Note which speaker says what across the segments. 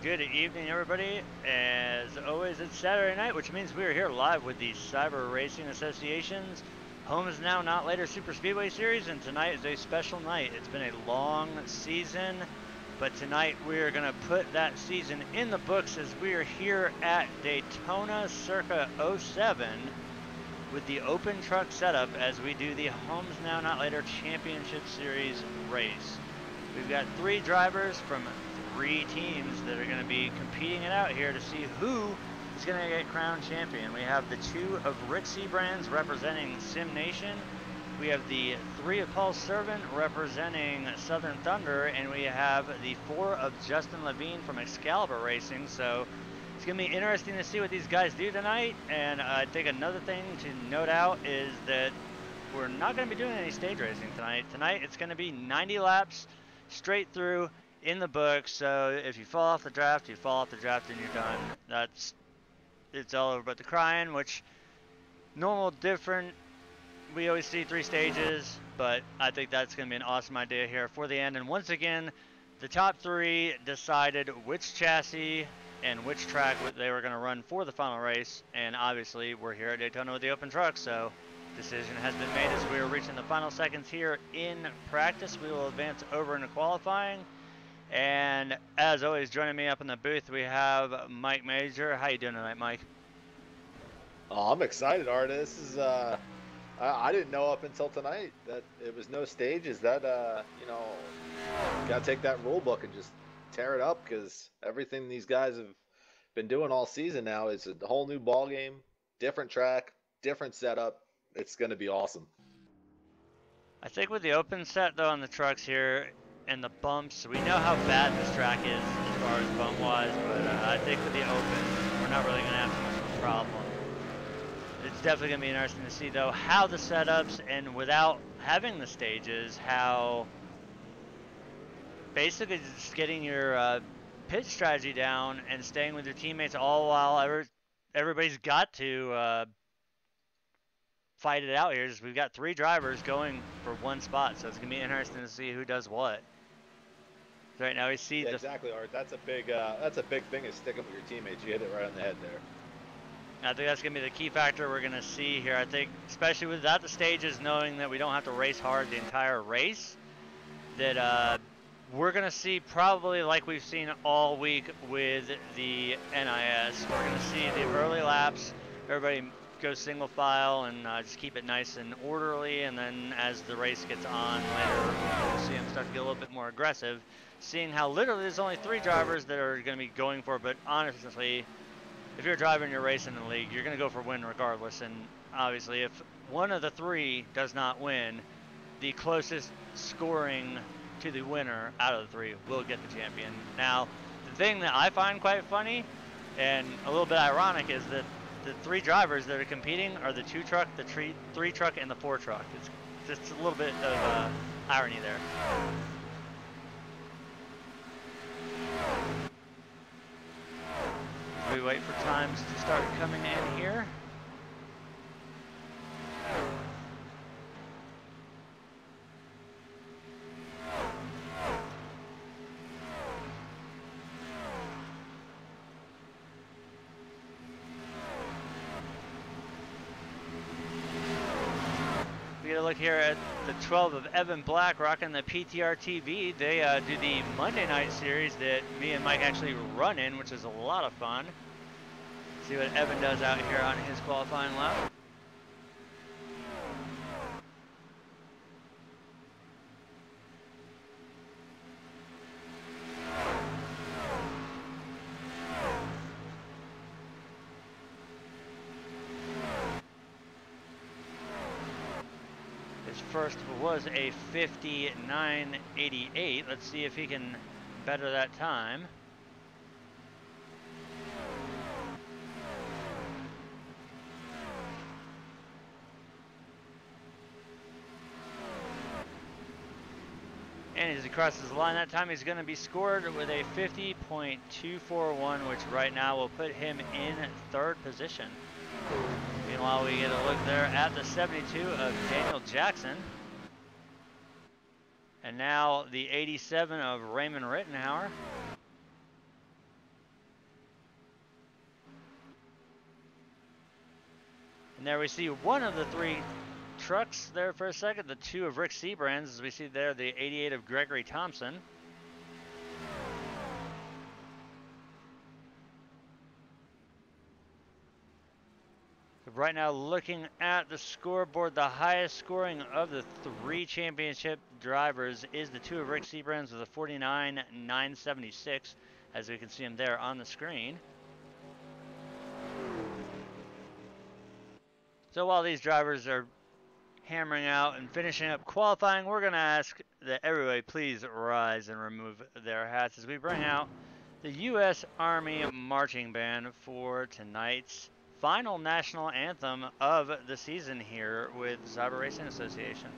Speaker 1: good evening, everybody. As always, it's Saturday night, which means we are here live with the Cyber Racing Association's Homes Now Not Later Super Speedway Series, and tonight is a special night. It's been a long season, but tonight we are going to put that season in the books as we are here at Daytona circa 07 with the open truck setup as we do the Homes Now Not Later Championship Series race. We've got 3 drivers from 3 teams that are going to be competing it out here to see who is going to get crowned champion. We have the 2 of Rick Seabrands representing Sim Nation. We have the 3 of Paul Servant representing Southern Thunder, and we have the 4 of Justin Levine from Excalibur Racing. So it's going to be interesting to see what these guys do tonight. And I think another thing to note out is that we're not going to be doing any stage racing tonight. Tonight it's going to be 90 laps straight through in the book. So if you fall off the draft, you fall off the draft and you're done. It's all over but the crying, which normal, different. We always see 3 stages, but I think that's going to be an awesome idea here for the end. And once again, the top 3 decided which chassis and which track they were going to run for the final race. And obviously we're here at Daytona with the open truck, so decision has been made as we are reaching the final seconds here in practice. We will advance over into qualifying. And as always, joining me up in the booth, we have Mike Major. How you doing tonight, Mike?
Speaker 2: Oh, I'm excited, Art. This is I didn't know up until tonight that it was no stages. That gotta take that rule book and just tear it up, because everything these guys have been doing all season now is a whole new ball game, different track, different setup. It's gonna be awesome.
Speaker 1: I think with the open set though on the trucks here and the bumps, we know how bad this track is as far as bump wise, but I think with the open, we're not really gonna have too much of a problem. It's definitely going to be interesting to see, though, how the setups, and without having the stages, how basically just getting your pit strategy down and staying with your teammates all while everybody's got to fight it out here. We've got 3 drivers going for 1 spot, so it's going to be interesting to see who does what. Right now we see
Speaker 2: exactly, Art. That's a big thing, is sticking with your teammates. You hit it right on the head there.
Speaker 1: I think that's going to be the key factor we're going to see here. I think, especially without the stages, knowing that we don't have to race hard the entire race, that we're going to see probably like we've seen all week with the NIS. We're going to see the early laps, everybody go single file and just keep it nice and orderly, and then as the race gets on later, we'll see them start to get a little bit more aggressive, seeing how literally there's only 3 drivers that are going to be going for it, but honestly, if you're driving your race in the league, you're going to go for win regardless. And obviously, if one of the 3 does not win, the closest scoring to the winner out of the 3 will get the champion. Now, the thing that I find quite funny and a little bit ironic is that the 3 drivers that are competing are the 2 truck, the 3 truck, and the 4 truck. It's just a little bit of irony there. We wait for times to start coming in here. We get a look here at the 12 of Evan Black rocking the PTR TV. They do the Monday night series that me and Mike actually run in, which is a lot of fun. See what Evan does out here on his qualifying lap. His first was a 59.88. Let's see if he can better that time. And as he crosses the line that time, he's going to be scored with a 50.241, which right now will put him in 3rd position. Meanwhile, we get a look there at the 72 of Daniel Jackson. And now the 87 of Raymond Rittenhauer. there we see one of the 3 trucks there for a second, the 2 of Rick Seabrand's, as we see there, the 88 of Gregory Thompson. Right now, looking at the scoreboard, the highest scoring of the 3 championship drivers is the 2 of Rick Seabrand's with a 49.976, as we can see him there on the screen. So while these drivers are hammering out and finishing up qualifying, we're going to ask that everybody please rise and remove their hats as we bring out the U.S. Army Marching Band for tonight's final national anthem of the season here with Cyber Racing Association.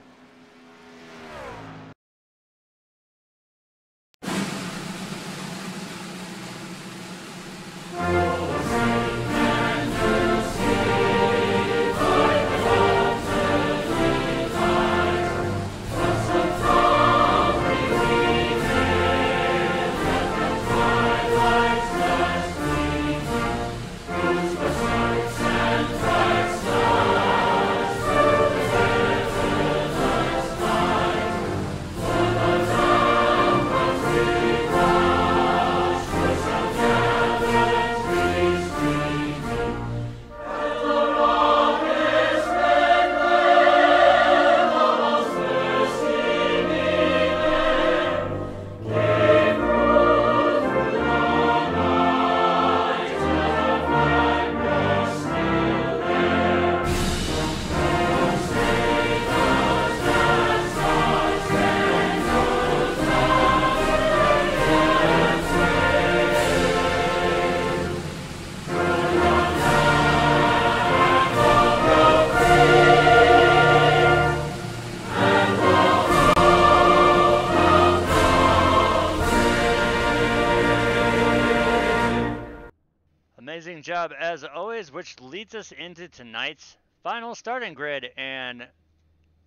Speaker 1: Amazing job as always, which leads us into tonight's final starting grid. And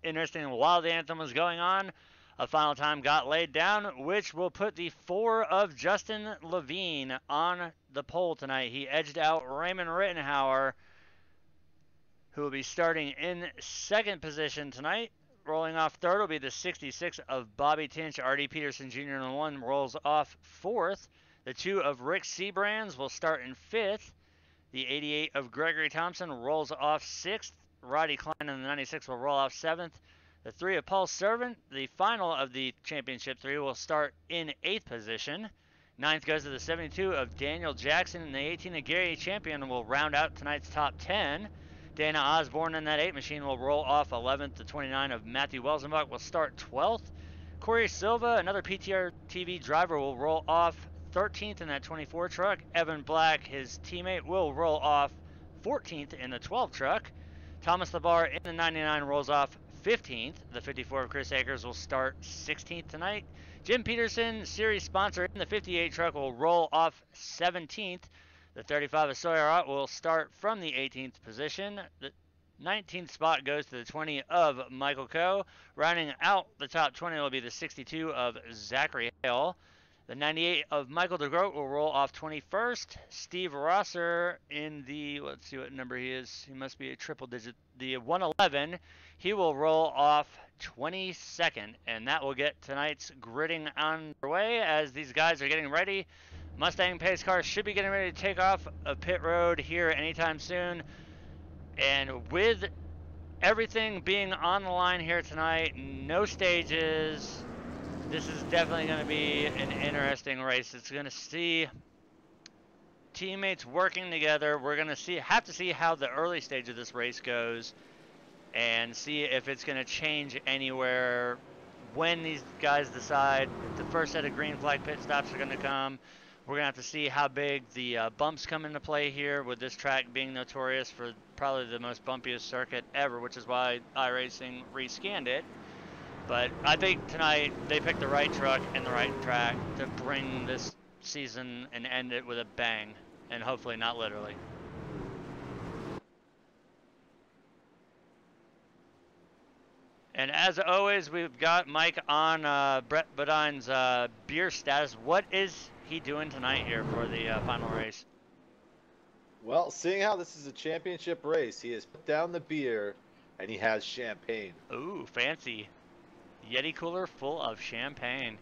Speaker 1: interesting, while the anthem was going on, a final time got laid down, which will put the 4 of Justin Levine on the pole tonight. He edged out Raymond Rittenhauer, who will be starting in 2nd position tonight. Rolling off 3rd will be the 66 of Bobby Tinch. R.D. Peterson Jr. in the 1 rolls off 4th. The 2 of Rick Seabrands will start in 5th. The 88 of Gregory Thompson rolls off 6th. Roddy Klein in the 96 will roll off 7th. The 3 of Paul Servant, the final of the championship 3, will start in 8th position. 9th goes to the 72 of Daniel Jackson, and the 18 of Gary Champion will round out tonight's top 10. Dana Osborne in that 8 machine will roll off 11th. The 29 of Matthew Welzenbach will start 12th. Corey Silva, another PTR TV driver, will roll off 13th in that 24 truck. Evan Black, his teammate, will roll off 14th in the 12 truck. Thomas Labar in the 99 rolls off 15th. The 54 of Chris Akers will start 16th tonight. Jim Peterson, series sponsor in the 58 truck, will roll off 17th. The 35 of Sawyer Ott will start from the 18th position. The 19th spot goes to the 20 of Michael Coe. Rounding out the top 20 will be the 62 of Zachary Hale. The 98 of Michael DeGroat will roll off 21st. Steve Rosser in the, let's see what number he is. He must be a triple digit. The 111, he will roll off 22nd. And that will get tonight's gridding underway as these guys are getting ready. Mustang pace cars should be getting ready to take off a pit road here anytime soon. And with everything being on the line here tonight, no stages, this is definitely going to be an interesting race. It's going to see teammates working together. We're going to have to see how the early stage of this race goes and see if it's going to change anywhere when these guys decide the first set of green flag pit stops are going to come. We're going to have to see how big the bumps come into play here, with this track being notorious for probably the most bumpiest circuit ever, which is why iRacing rescanned it. But I think tonight they picked the right truck and the right track to bring this season and end it with a bang, and hopefully not literally. And as always, we've got Mike on Brett Bodine's beer status. What is he doing tonight here for the final race?
Speaker 2: Well, seeing how this is a championship race, he has put down the beer and he has champagne.
Speaker 1: Ooh, fancy. Yeti cooler full of champagne.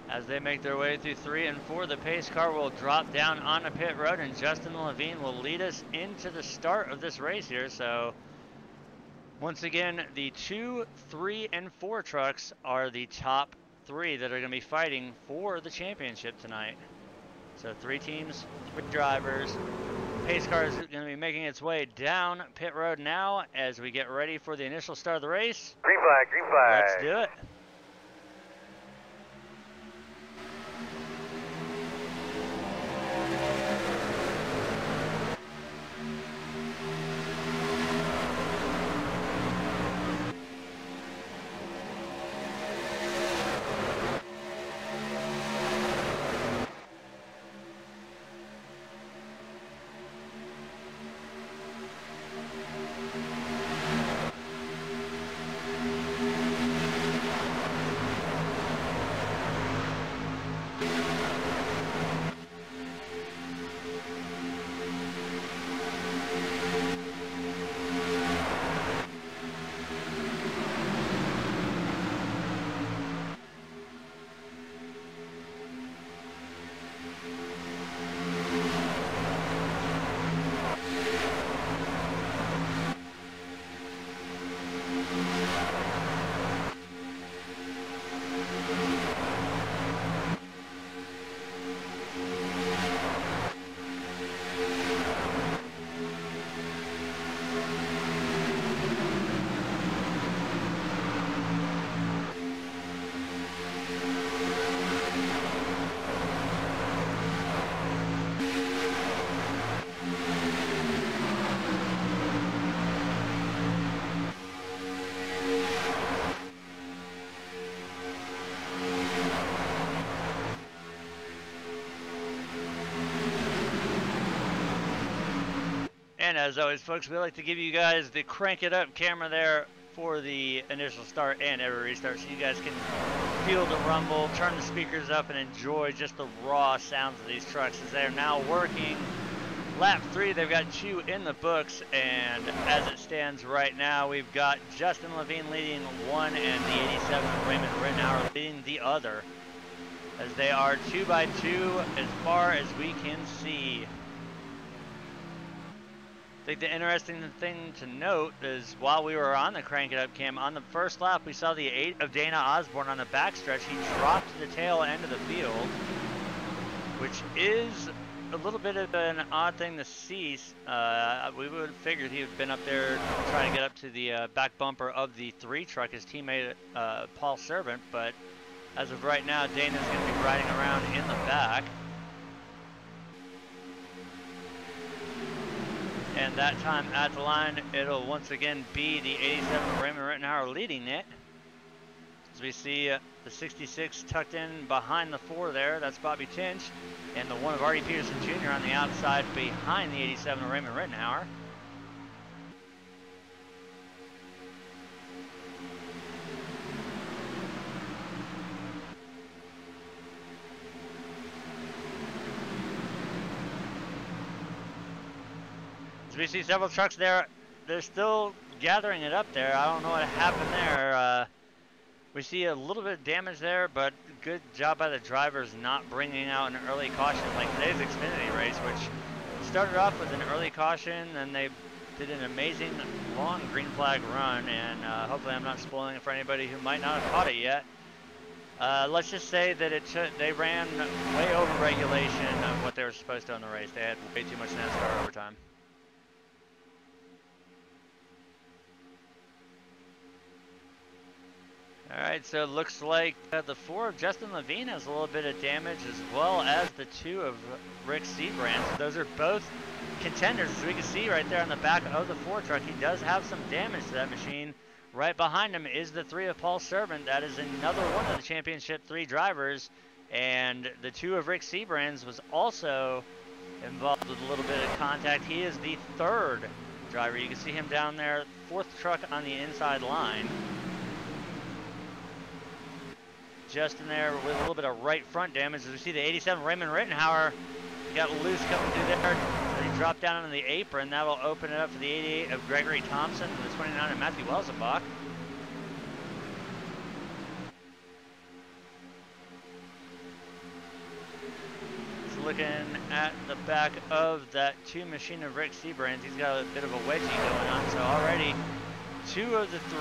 Speaker 1: As they make their way through 3 and 4, the pace car will drop down on a pit road, and Justin Levine will lead us into the start of this race here. So once again, the 2, 3, and 4 trucks are the top 3 that are going to be fighting for the championship tonight. So 3 teams, 3 drivers. Pace car is going to be making its way down pit road now as we get ready for the initial start of the race.
Speaker 3: Green flag, green flag.
Speaker 1: Let's do it. And as always, folks, we like to give you guys the crank it up camera there for the initial start and every restart, so you guys can feel the rumble, turn the speakers up, and enjoy just the raw sounds of these trucks as they're now working lap 3. They've got 2 in the books, and as it stands right now, we've got Justin Levine leading one and the 87 Raymond Rittenauer leading the other, as they are 2 by 2 as far as we can see. I think the interesting thing to note is while we were on the crank it up cam, on the first lap we saw the 8 of Dana Osborne on the backstretch. He dropped to the tail end of the field, which is a little bit of an odd thing to see. We would have figured he would have been up there trying to get up to the back bumper of the 3 truck, his teammate Paul Servant, but as of right now, Dana's going to be riding around in the back. And that time at the line, it'll once again be the 87 Raymond Rittenauer leading it. As we see the 66 tucked in behind the 4 there, that's Bobby Tinch. And the 1 of Artie Peterson Jr. on the outside behind the 87 Raymond Rittenauer. We see several trucks there. They're still gathering it up there. I don't know what happened there. We see a little bit of damage there, but good job by the drivers not bringing out an early caution like today's Xfinity race, which started off with an early caution, and they did an amazing long green flag run, and hopefully I'm not spoiling it for anybody who might not have caught it yet. Let's just say that they ran way over regulation of what they were supposed to in the race. They had way too much NASCAR overtime. Alright, so it looks like the 4 of Justin Levine has a little bit of damage, as well as the 2 of Rick Seabrand. Those are both contenders, as we can see right there on the back of the 4 truck. He does have some damage to that machine. Right behind him is the 3 of Paul Servant. That is another one of the championship 3 drivers. And the 2 of Rick Seabrand's was also involved with a little bit of contact. He is the 3rd driver. You can see him down there, 4th truck on the inside line. Just in there with a little bit of right front damage. As we see the 87 Raymond Rittenhauer got loose coming through there. So he dropped down on the apron. That will open it up for the 88 of Gregory Thompson, the 29 of Matthew Welzenbach. Looking at the back of that 2 machine of Rick Sebrands. He's got a bit of a wedgie going on. So already 2 of the 3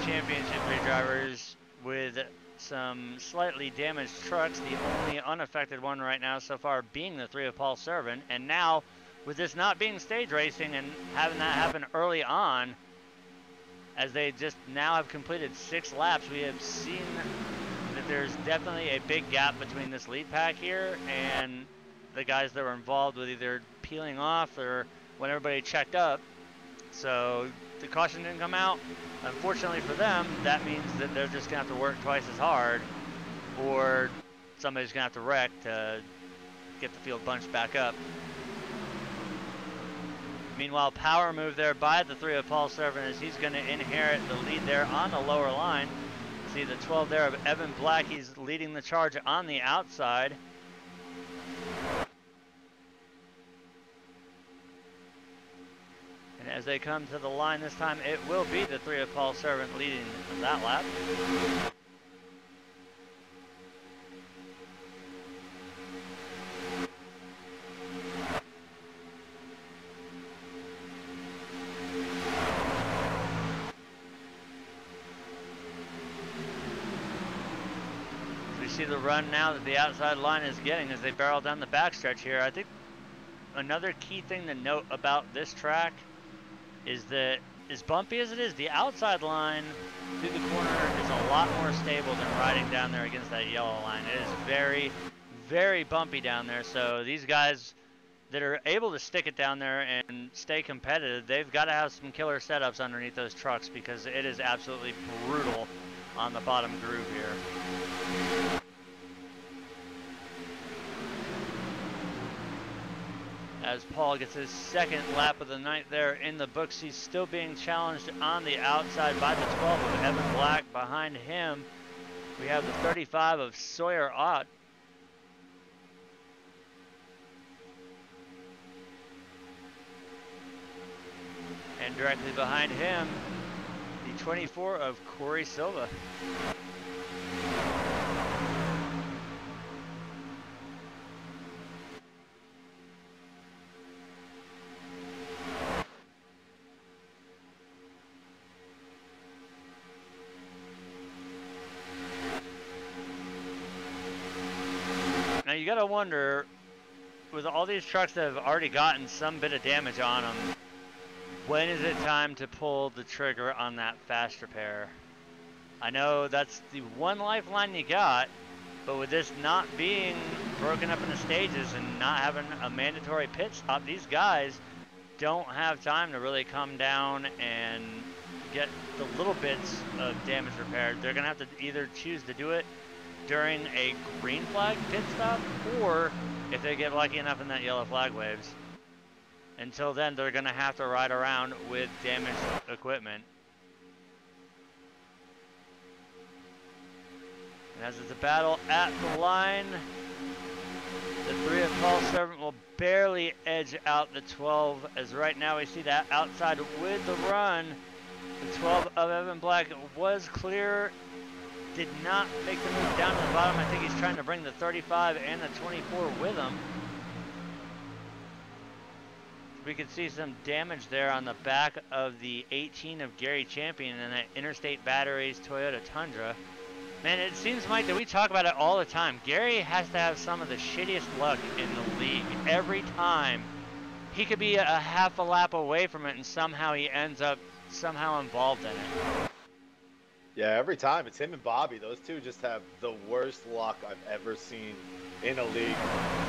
Speaker 1: championship drivers with some slightly damaged trucks. The only unaffected one right now so far being the 3 of Paul Servant. And now with this not being stage racing and having that happen early on, as they just now have completed 6 laps, we have seen that there's definitely a big gap between this lead pack here and the guys that were involved with either peeling off or when everybody checked up. So the caution didn't come out. Unfortunately for them, that means that they're just gonna have to work twice as hard, or somebody's gonna have to wreck to get the field bunched back up. Meanwhile, power move there by the 3 of Paul Servant as he's gonna inherit the lead there on the lower line. See the 12 there of Evan Black. He's leading the charge on the outside. And as they come to the line this time, it will be the 3 of Paul Servant leading that lap. See the run now that the outside line is getting as they barrel down the backstretch here. I think another key thing to note about this track is that as bumpy as it is, the outside line through the corner is a lot more stable than riding down there against that yellow line. It is very, very bumpy down there. So these guys that are able to stick it down there and stay competitive, they've got to have some killer setups underneath those trucks because it is absolutely brutal on the bottom groove here. As Paul gets his 2nd lap of the night there in the books, he's still being challenged on the outside by the 12 of Evan Black. Behind him, we have the 35 of Sawyer Ott. And directly behind him, the 24 of Corey Silva. Now you gotta wonder, with all these trucks that have already gotten some bit of damage on them, when is it time to pull the trigger on that fast repair? I know that's the one lifeline you got, but with this not being broken up into stages and not having a mandatory pit stop, these guys don't have time to really come down and get the little bits of damage repaired. They're gonna have to either choose to do it during a green flag pit stop, or if they get lucky enough and that yellow flag waves. Until then, they're gonna have to ride around with damaged equipment. And as it's a battle at the line, the 3 of Paul Servant will barely edge out the 12, as right now we see that outside with the run. The 12 of Evan Black was clear, did not make the move down to the bottom. I think he's trying to bring the 35 and the 24 with him. We can see some damage there on the back of the 18 of Gary Champion and that Interstate Batteries Toyota Tundra. Man, it seems, Mike, that we talk about it all the time. Gary has to have some of the shittiest luck in the league. Every time, he could be a half a lap away from it and somehow he ends up somehow involved in it.
Speaker 2: Yeah, every time. It's him and Bobby. Those two just have the worst luck I've ever seen in a league.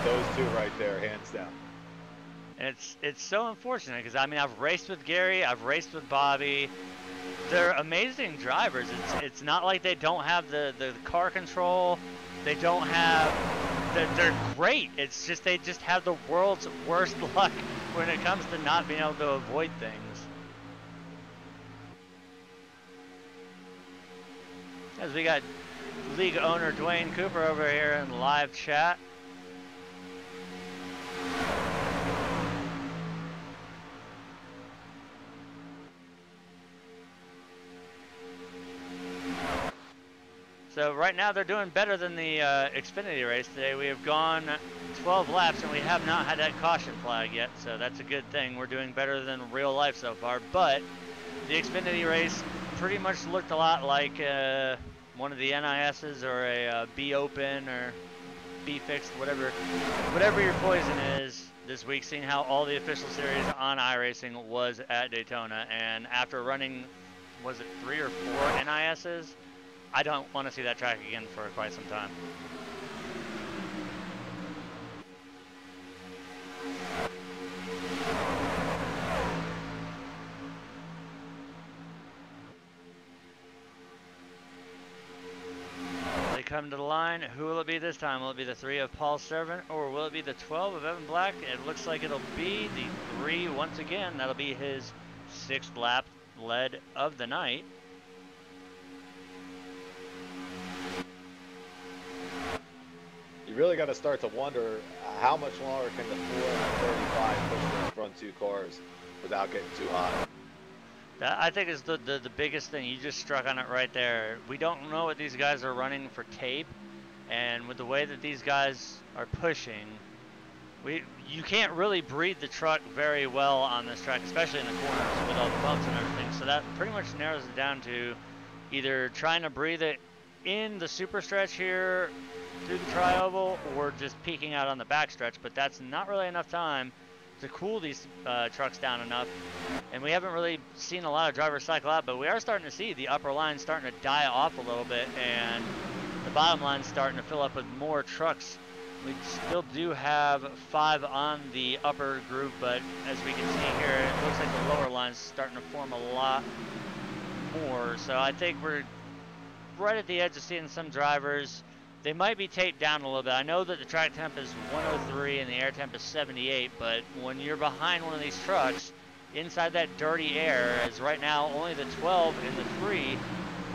Speaker 2: Those two right there, hands down.
Speaker 1: And it's so unfortunate because, I mean, I've raced with Gary, I've raced with Bobby. They're amazing drivers. It's not like they don't have the car control. They don't have they're great. It's just they just have the world's worst luck when it comes to not being able to avoid things. As we got league owner Dwayne Cooper over here in live chat. So right now they're doing better than the Xfinity race today. We have gone 12 laps and we have not had that caution flag yet, so that's a good thing. We're doing better than real life so far, but the Xfinity race pretty much looked a lot like one of the NIS's or a B Open or B Fixed, whatever your poison is this week, seeing how all the official series on iRacing was at Daytona. And after running, was it 3 or 4 NIS's? I don't want to see that track again for quite some time. They come to the line. Who will it be this time? Will it be the 3 of Paul Servant, or will it be the 12 of Evan Black? It looks like it'll be the 3 once again. That'll be his 6th lap lead of the night.
Speaker 2: You really got to start to wonder how much longer can the 4 and 35 push those front 2 cars without getting too hot.
Speaker 1: That, I think, is the biggest thing. You just struck on it right there. We don't know what these guys are running for tape, and with the way that these guys are pushing, you can't really breathe the truck very well on this track, especially in the corners with all the bumps and everything. So that pretty much narrows it down to either trying to breathe it in the super stretch here through the tri-oval, or just peaking out on the back stretch, but that's not really enough time to cool these trucks down enough. And we haven't really seen a lot of drivers cycle out, but we are starting to see the upper line starting to die off a little bit, and the bottom line starting to fill up with more trucks. We still do have 5 on the upper group, but as we can see here, it looks like the lower line's starting to form a lot more. So I think we're right at the edge of seeing some drivers. They might be taped down a little bit. I know that the track temp is 103 and the air temp is 78, but when you're behind one of these trucks, inside that dirty air, as right now only the 12 and the 3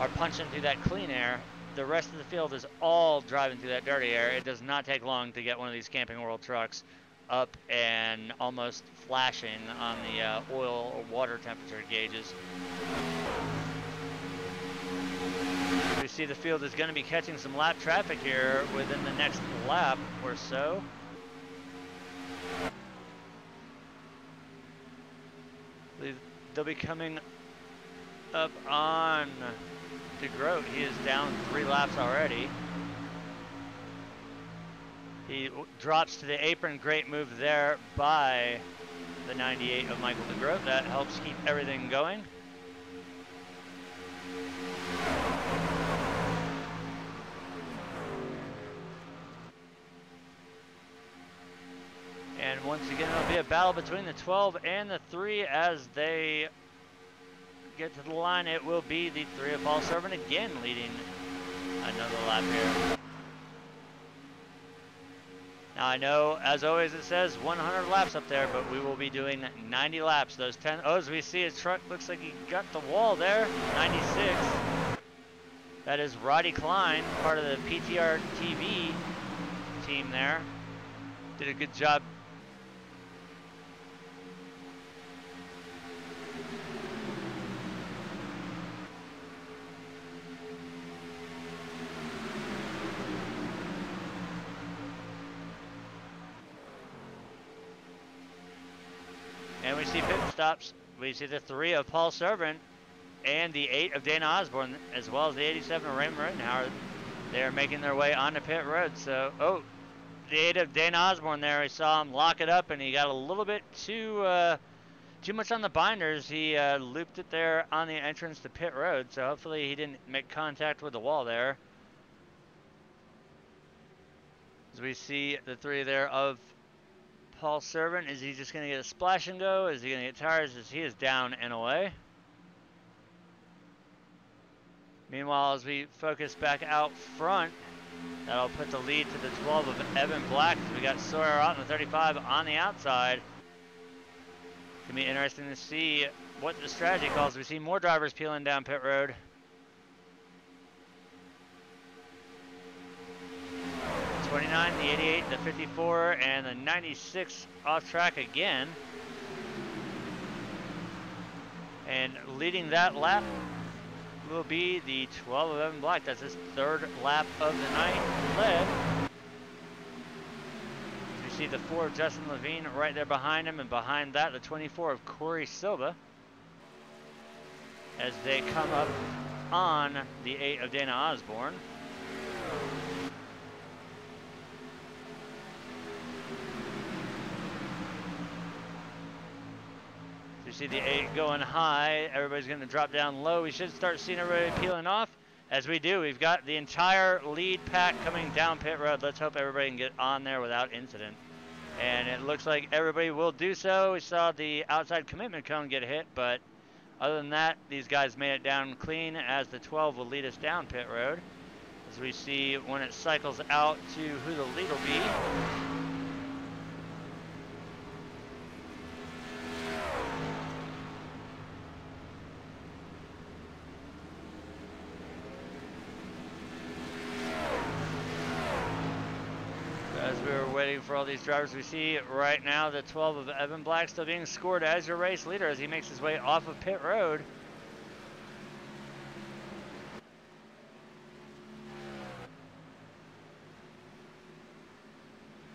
Speaker 1: are punching through that clean air, the rest of the field is all driving through that dirty air. It does not take long to get one of these Camping World trucks up and almost flashing on the oil or water temperature gauges. We see the field is going to be catching some lap traffic here within the next lap or so. They'll be coming up on DeGroat. He is down 3 laps already. He drops to the apron. Great move there by the 98 of Michael DeGroat. That helps keep everything going. And once again, it'll be a battle between the 12 and the 3 as they get to the line. It will be the 3 of Paul Servant again leading another lap here. Now I know, as always, it says 100 laps up there, but we will be doing 90 laps. Those 10, oh, as we see his truck, looks like he got the wall there, 96. That is Roddy Klein, part of the PTR TV team there. Did a good job. And we see pit stops. We see the 3 of Paul Servant and the 8 of Dana Osborne, as well as the 87 of Raymond Rittenhauer. They are making their way onto pit road. So, oh, the 8 of Dana Osborne there, we saw him lock it up, and he got a little bit too much on the binders. He looped it there on the entrance to pit road, so hopefully he didn't make contact with the wall there. As we see the 3 there of Paul Servant, is he just going to get a splash and go? Is he going to get tires? He is down and away. Meanwhile, as we focus back out front, That'll put the lead to the 12 of Evan Black. We got Sawyer out in the 35 on the outside. It's going to be interesting to see what the strategy calls. We see more drivers peeling down pit road. The 29, the 88, the 54, and the 96 off track again. And leading that lap will be the 12 of Evan Black. That's his third lap of the night led. You see the 4 of Justin Levine right there behind him, and behind that the 24 of Corey Silva as they come up on the 8 of Dana Osborne. You see the 8 going high. Everybody's going to drop down low. We should start seeing everybody peeling off. As we do, we've got the entire lead pack coming down pit road. Let's hope everybody can get on there without incident. And it looks like everybody will do so. We saw the outside commitment cone get hit, but other than that, these guys made it down clean as the 12 will lead us down pit road. As we see when it cycles out to who the lead will be. As we were waiting for all these drivers, we see right now the 12 of Evan Black still being scored as your race leader as he makes his way off of pit road.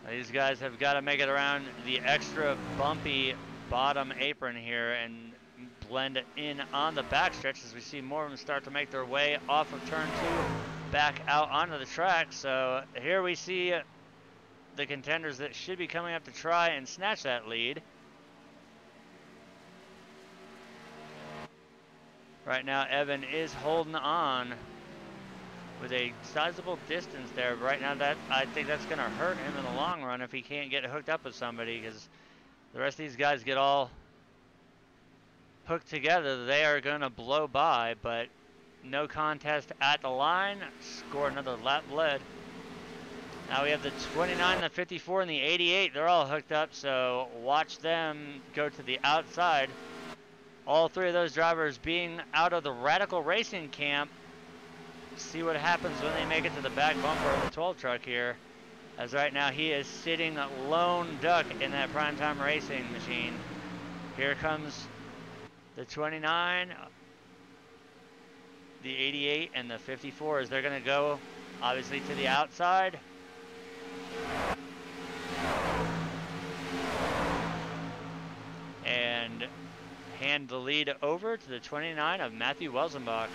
Speaker 1: Now these guys have got to make it around the extra bumpy bottom apron here and blend in on the backstretch as we see more of them start to make their way off of turn 2 back out onto the track. So here we see the contenders that should be coming up to try and snatch that lead. Right now, Evan is holding on with a sizable distance there. But right now, I think that's going to hurt him in the long run if he can't get hooked up with somebody, because the rest of these guys get all hooked together. They are going to blow by, but no contest at the line. Score another lap led. Now we have the 29, the 54, and the 88. They're all hooked up, so watch them go to the outside. All 3 of those drivers being out of the Radical Racing camp. See what happens when they make it to the back bumper of the 12 truck here. As right now he is sitting lone duck in that Primetime Racing machine. Here comes the 29, the 88, and the 54 as they're going to go obviously to the outside. And hand the lead over to the 29 of Matthew Welsenbach.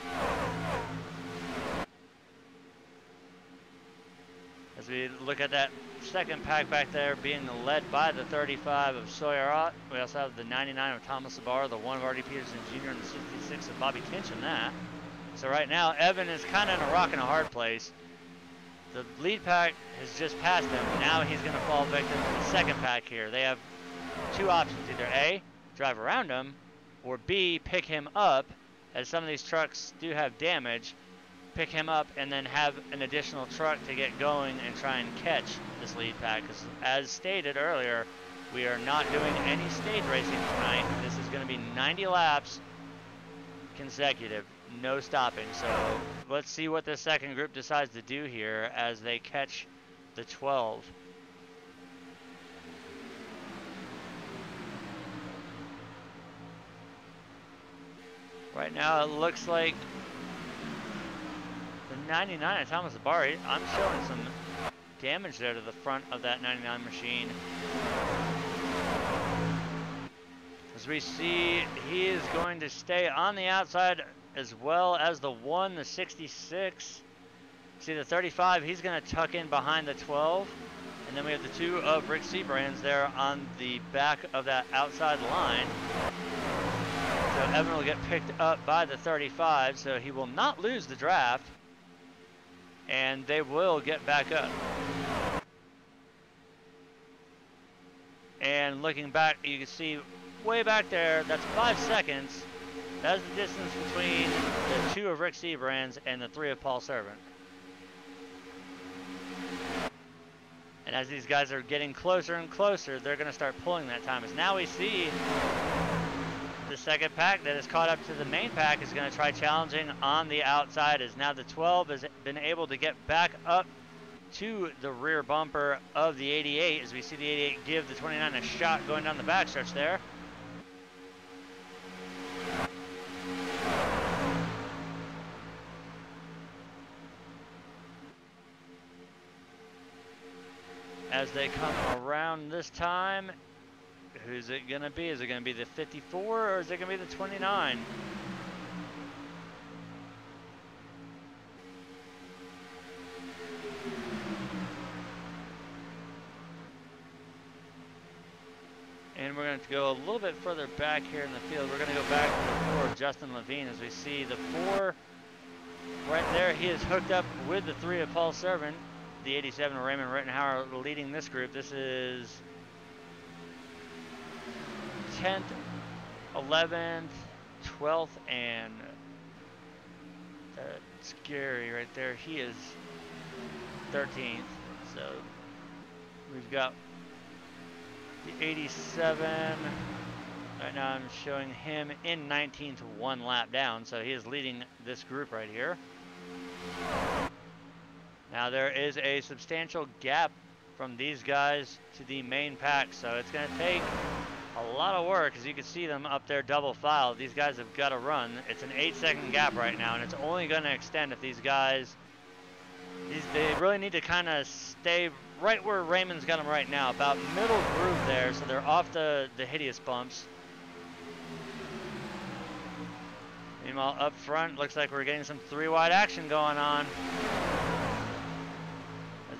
Speaker 1: As we look at that second pack back there being led by the 35 of Sawyer Ott. We also have the 99 of Thomas Sabar, the 1 of Artie Peterson Jr., and the 66 of Bobby Kinch in that. So right now, Evan is kind of in a rock and a hard place. The lead pack has just passed him. Now he's going to fall victim to the second pack here. They have 2 options, either A, drive around him, or B, pick him up, as some of these trucks do have damage, pick him up and then have an additional truck to get going and try and catch this lead pack. Because as stated earlier, we are not doing any stage racing tonight. This is going to be 90 laps consecutive, no stopping. So let's see what the second group decides to do here as they catch the 12. Right now it looks like the 99 of Thomas Abari, I'm showing some damage there to the front of that 99 machine. As we see, he is going to stay on the outside as well as the 1, the 66. See the 35, he's going to tuck in behind the 12. And then we have the 2 of Rick Seabrands there on the back of that outside line. So Evan will get picked up by the 35, so he will not lose the draft. And they will get back up. And looking back, you can see way back there, that's 5 seconds. That's the distance between the 2 of Rick Seabrands and the 3 of Paul Servant. And as these guys are getting closer and closer, they're going to start pulling that time. As now we see the second pack that has caught up to the main pack is going to try challenging on the outside, as now the 12 has been able to get back up to the rear bumper of the 88, as we see the 88 give the 29 a shot going down the backstretch there. As they come around this time, who's it going to be? Is it going to be the 54 or is it going to be the 29? And we're going to go a little bit further back here in the field. We're going to go back to the 4 of Justin Levine, as we see the 4 right there. He is hooked up with the 3 of Paul Servant. The 87 of Raymond Rittenhauer leading this group. This is 10th, 11th, 12th, and that's Gary right there. He is 13th. So we've got the 87. Right now I'm showing him in 19th, 1 lap down. So he is leading this group right here. Now there is a substantial gap from these guys to the main pack, so it's going to take a lot of work. As you can see them up there double file, these guys have got to run. It's an 8-second gap right now, and it's only going to extend if these guys, they really need to kind of stay right where Raymond's got them right now, about middle groove there, so they're off the hideous bumps. Meanwhile, up front, looks like we're getting some 3-wide action going on.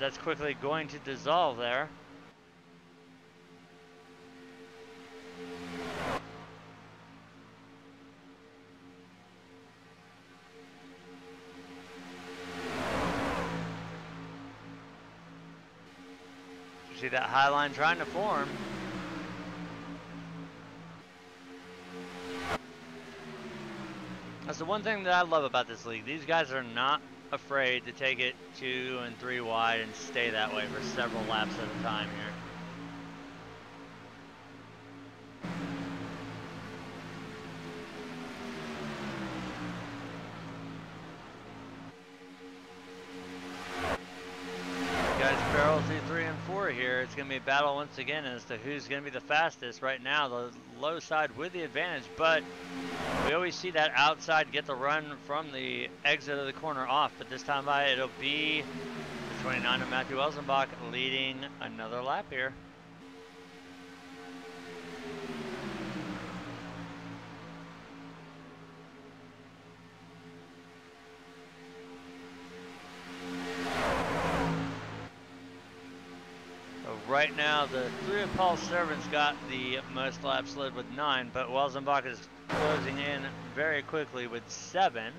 Speaker 1: That's quickly going to dissolve there. You see that high line trying to form. That's the one thing that I love about this league. These guys are not afraid to take it 2 and 3 wide and stay that way for several laps at a time here. Guys, barrel through 3 and 4 here. It's going to be a battle once again as to who's going to be the fastest. Right now, the low side with the advantage, but we always see that outside get the run from the exit of the corner off, but this time by it'll be the 29 of Matthew Elzenbach leading another lap here. Right now, the 3 of Paul Servant's got the most laps led with 9, but Welzenbach is closing in very quickly with 7.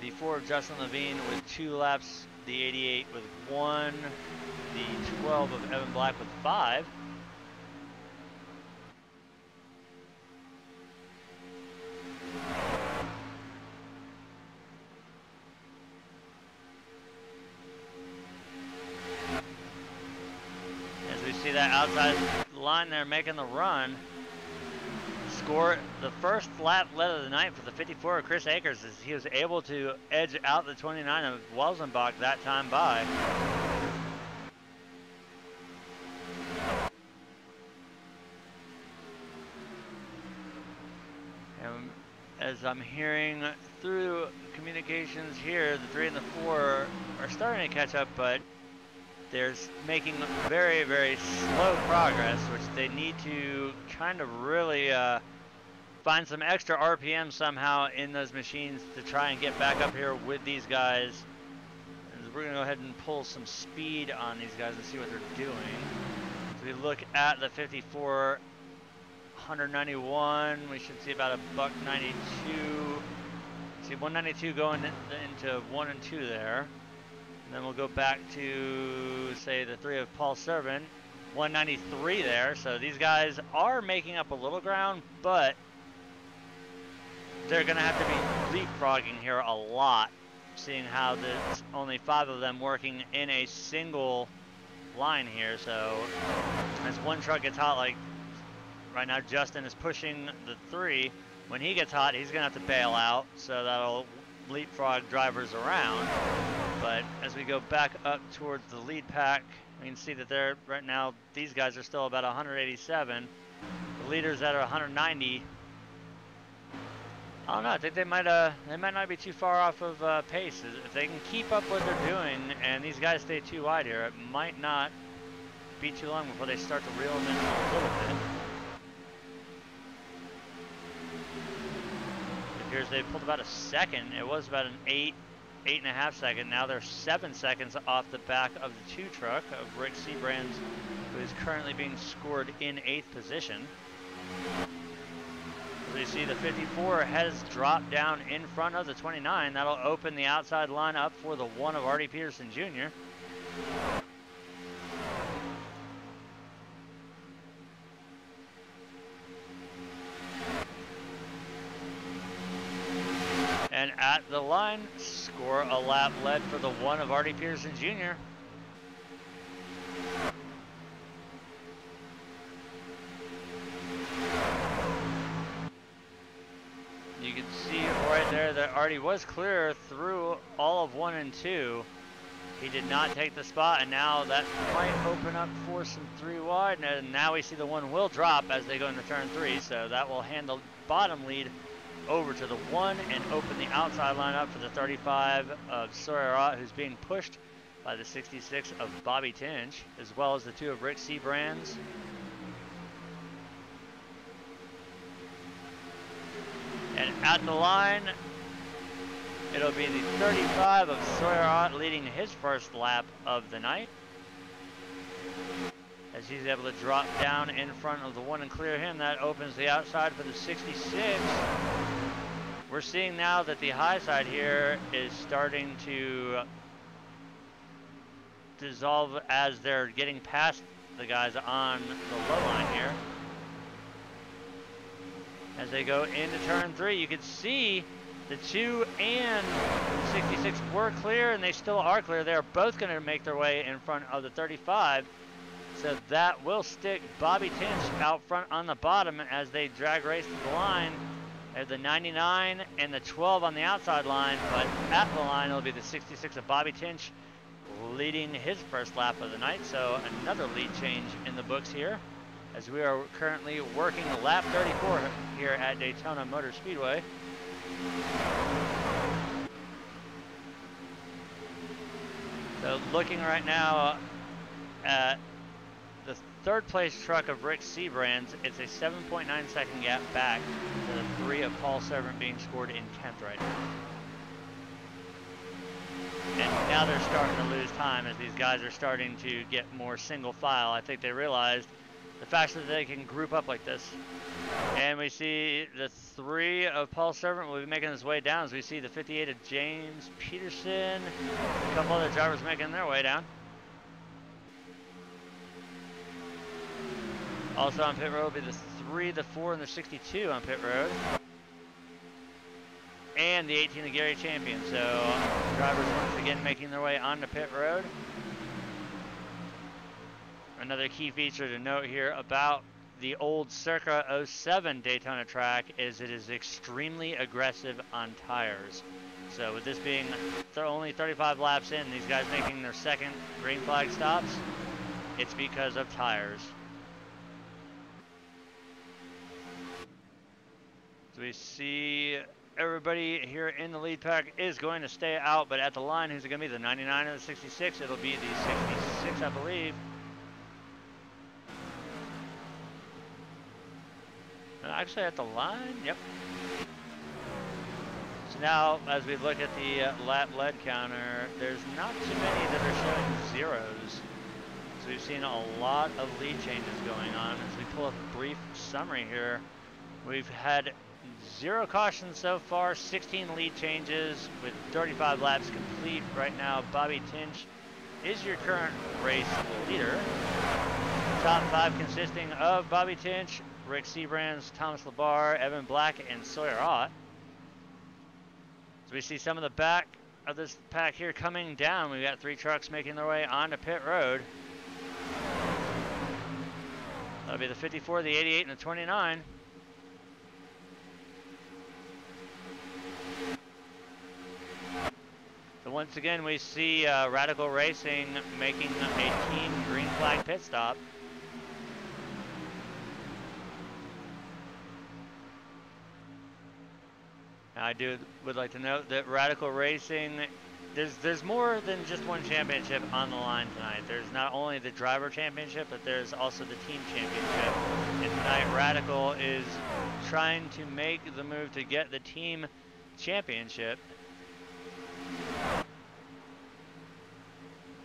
Speaker 1: The 4 of Justin Levine with 2 laps, the 88 with 1, the 12 of Evan Black with 5. See that outside line there making the run. Score the first lap led of the night for the 54 of Chris Akers, as he was able to edge out the 29 of Welzenbach that time by. And as I'm hearing through communications here, the 3 and the 4 are starting to catch up, but they're making very, very slow progress, which they need to kind of really find some extra RPM somehow in those machines to try and get back up here with these guys. And we're going to go ahead and pull some speed on these guys and see what they're doing. So we look at the 54, 191. We should see about a $192. See 192 going into 1 and 2 there. And then we'll go back to, say, the 3 of Paul Servant, 193 there. So these guys are making up a little ground, but they're going to have to be leapfrogging here a lot seeing how there's only 5 of them working in a single line here. So as one truck gets hot, like right now Justin is pushing the 3. When he gets hot, he's gonna have to bail out, so that'll leapfrog drivers around. But as we go back up towards the lead pack, we can see that they're right now, these guys are still about 187. The leaders that are 190. I don't know, I think they might not be too far off of pace. If they can keep up what they're doing and these guys stay too wide here, it might not be too long before they start to reel them in a little bit. It appears they pulled about a second. It was about an 8.5 second. Now they're 7 seconds off the back of the 2 truck of Rick Seabrands, who is currently being scored in 8th position. As we see, the 54 has dropped down in front of the 29. That'll open the outside line up for the 1 of Artie Peterson Jr. And at the line, score a lap led for the 1 of Artie Peterson Jr. You can see right there that Artie was clear through all of 1 and 2. He did not take the spot, and now that might open up for some 3 wide. And now we see the 1 will drop as they go into turn 3, so that will hand the bottom lead over to the 1 and open the outside line up for the 35 of Sawyer Ott, who's being pushed by the 66 of Bobby Tinch, as well as the 2 of Rick Seabrands. And at the line, it'll be the 35 of Sawyer Ott leading his first lap of the night, as he's able to drop down in front of the 1 and clear him. That opens the outside for the 66. We're seeing now that the high side here is starting to dissolve as they're getting past the guys on the low line here. As they go into turn 3, you can see the 2 and 66 were clear, and they still are clear. They're both going to make their way in front of the 35. So that will stick Bobby Tinch out front on the bottom as they drag race to the line. They have the 99 and the 12 on the outside line, but at the line it'll be the 66 of Bobby Tinch leading his first lap of the night. So another lead change in the books here, as we are currently working lap 34 here at Daytona Motor Speedway. So looking right now at the 3rd place truck of Rick Seabrands, it's a 7.9 second gap back to the 3 of Paul Servant being scored in 10th right now. And now they're starting to lose time as these guys are starting to get more single file. I think they realized the fact that they can group up like this. And we see the 3 of Paul Servant will be making his way down, as we see the 58 of James Peterson, a couple other drivers making their way down. Also on pit road will be the 3, the 4, and the 62 on pit road. And the 18 of Gary Champion. So drivers once again making their way onto pit road. Another key feature to note here about the old circa 07 Daytona track is it is extremely aggressive on tires. So with this being only 35 laps in, these guys making their 2nd green flag stops, it's because of tires. So we see everybody here in the lead pack is going to stay out, but at the line, who's it going to be? The 99 or the 66? It'll be the 66, I believe. Actually at the line, yep. So now, as we look at the lap lead counter, there's not too many that are showing zeros. So we've seen a lot of lead changes going on. As we pull up a brief summary here, we've had 0 cautions so far, 16 lead changes with 35 laps complete. Right now, Bobby Tinch is your current race leader. Top 5 consisting of Bobby Tinch, Rick Seabrands, Thomas Labar, Evan Black, and Sawyer Ott. So we see some of the back of this pack here coming down. We've got 3 trucks making their way onto pit road. That'll be the 54, the 88, and the 29. So once again, we see Radical Racing making a team green flag pit stop. I would like to note that Radical Racing, there's more than just one championship on the line tonight. There's not only the driver championship, but there's also the team championship. And tonight, Radical is trying to make the move to get the team championship.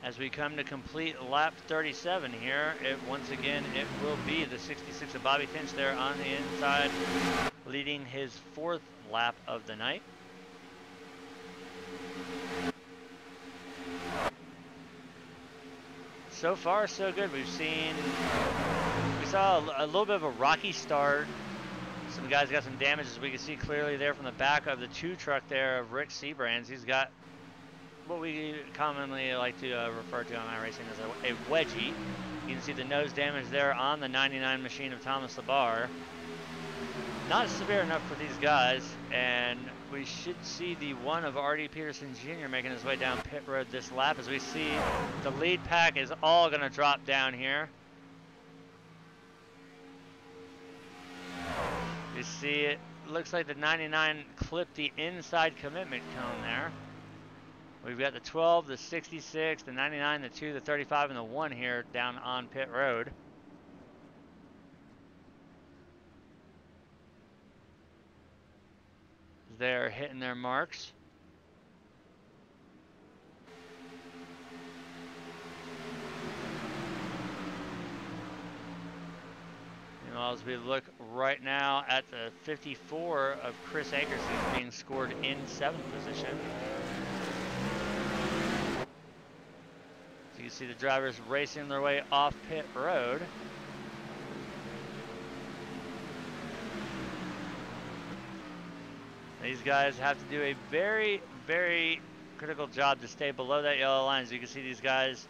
Speaker 1: As we come to complete lap 37 here, once again, it will be the 66 of Bobby Finch there on the inside, leading his 4th lap of the night. So far, so good. We saw a little bit of a rocky start. Some guys got some damage, as we can see clearly there from the back of the 2 truck there of Rick Seabrands. He's got what we commonly like to refer to on iRacing as a wedgie. You can see the nose damage there on the 99 machine of Thomas Labar. Not severe enough for these guys, and we should see the 1 of R.D. Peterson Jr. making his way down pit road this lap, as we see the lead pack is all going to drop down here. You see it looks like the 99 clipped the inside commitment cone there. We've got the 12, the 66, the 99, the 2, the 35, and the 1 here down on pit road. They're hitting their marks. You know, as we look right now at the 54 of Chris Akers, who's being scored in 7th position. So you see the drivers racing their way off pit road. These guys have to do a very, very critical job to stay below that yellow line. As you can see these guys,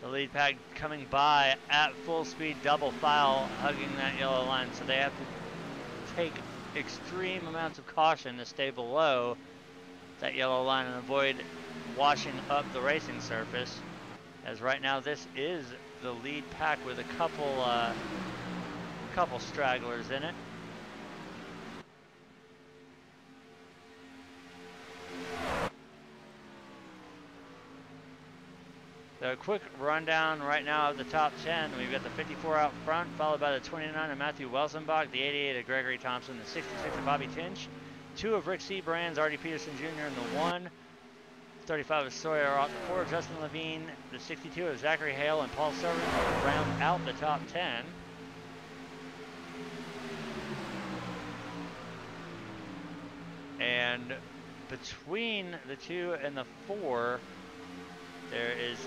Speaker 1: the lead pack coming by at full speed, double file, hugging that yellow line. So they have to take extreme amounts of caution to stay below that yellow line and avoid washing up the racing surface. As right now this is the lead pack with a couple stragglers in it. So a quick rundown right now of the top 10. We've got the 54 out front, followed by the 29 of Matthew Welsenbach, the 88 of Gregory Thompson, the 66 of Bobby Tinch, 2 of Rick Seabrands, R.D. Peterson Jr. and the 1. 35 of Sawyer off the 4 of Justin Levine, the 62 of Zachary Hale and Paul Servant will round out the top 10. And between the 2 and the 4, there is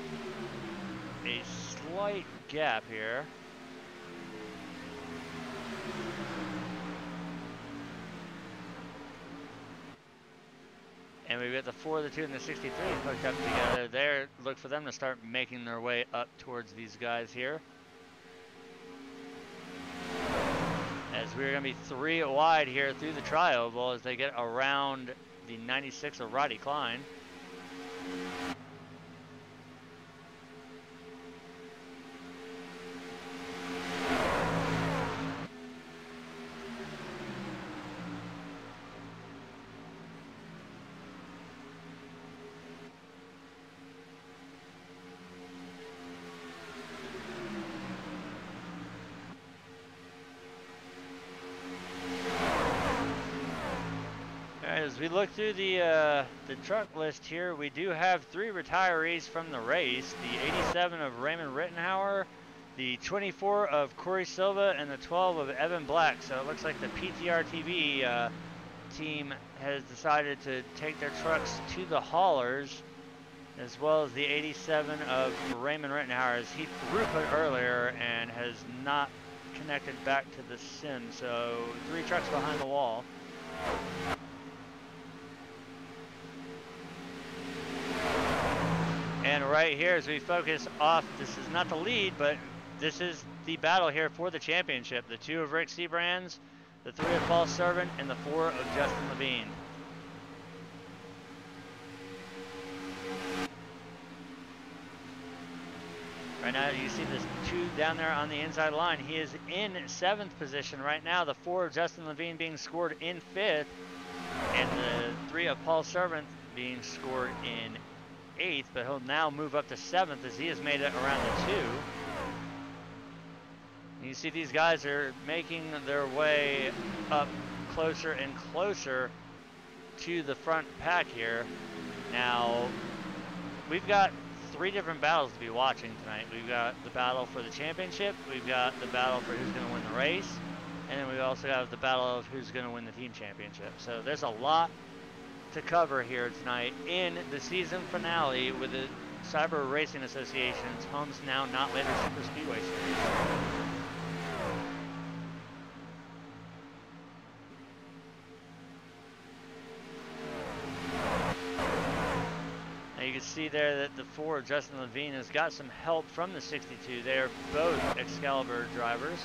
Speaker 1: a slight gap here. And we've got the 4, the 2, and the 63 hooked up together there. Look for them to start making their way up towards these guys here. As we're going to be 3 wide here through the tri-oval as they get around the 96 of Roddy Klein. As we look through the truck list here, we do have 3 retirees from the race. The 87 of Raymond Rittenhauer, the 24 of Corey Silva, and the 12 of Evan Black. So it looks like the PTR TV team has decided to take their trucks to the haulers, as well as the 87 of Raymond Rittenhauer, as he throughput earlier and has not connected back to the sim. So 3 trucks behind the wall. right here as we focus off. This is not the lead, but this is the battle here for the championship. The 2 of Rick Seabrands, the 3 of Paul Servant, and the 4 of Justin Levine. Right now, you see this 2 down there on the inside line. He is in 7th position right now. The 4 of Justin Levine being scored in 5th, and the 3 of Paul Servant being scored in 8th, but he'll now move up to 7th as he has made it around the 2. You see these guys are making their way up closer and closer to the front pack here. Now, we've got 3 different battles to be watching tonight. We've got the battle for the championship, we've got the battle for who's going to win the race, and then we also have the battle of who's going to win the team championship. So there's a lot to cover here tonight in the season finale with the Cyber Racing Association's Homes Now Not Later Super Speedway Series. Now you can see there that the 4 of Justin Levine has got some help from the 62. They are both Excalibur drivers.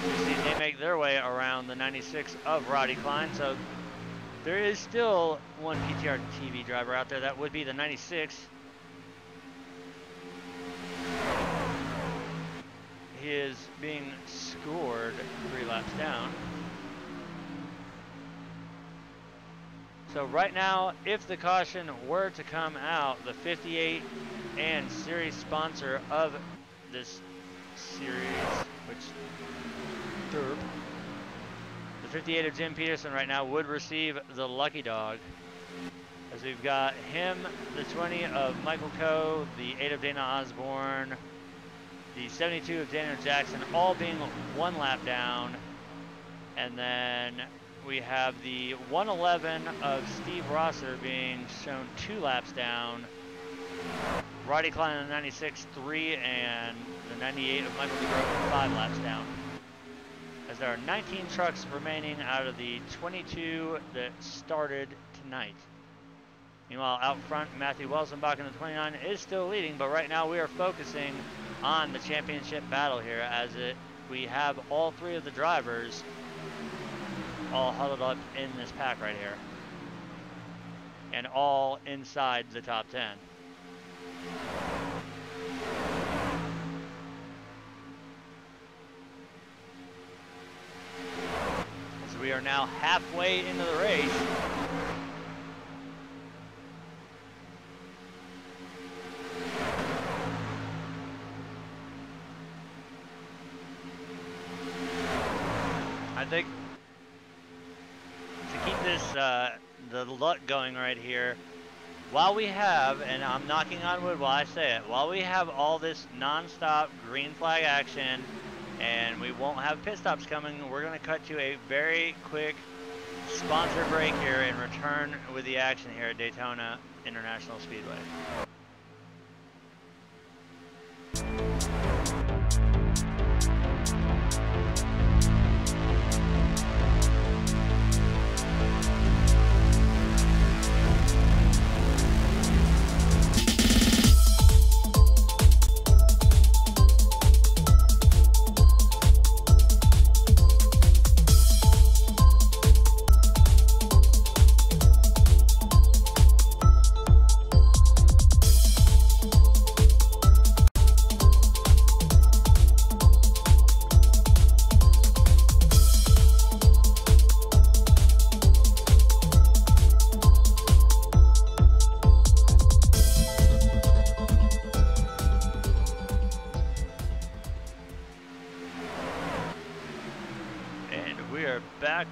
Speaker 1: You see they make their way around the 96 of Roddy Klein. So there is still one PTR TV driver out there. That would be the 96. He is being scored 3 laps down. So right now, if the caution were to come out, the 58 and series sponsor of this series, which derp, the 58 of Jim Peterson right now would receive the lucky dog. As we've got him, the 20 of Michael Coe, the 8 of Dana Osborne, the 72 of Daniel Jackson, all being 1 lap down. And then we have the 111 of Steve Rosser being shown 2 laps down. Roddy Klein on the 96, 3, and the 98 of Michael DeGroat 5 laps down. As there are 19 trucks remaining out of the 22 that started tonight. Meanwhile, out front, Matthew Welsenbach in the 29 is still leading, but right now we are focusing on the championship battle here as we have all 3 of the drivers all huddled up in this pack right here. And all inside the top 10. So we are now halfway into the race. I think to keep this the luck going right here, while we have, and I'm knocking on wood while I say it, while we have all this non-stop green flag action and we won't have pit stops coming, we're going to cut to a very quick sponsor break here and return with the action here at Daytona International Speedway.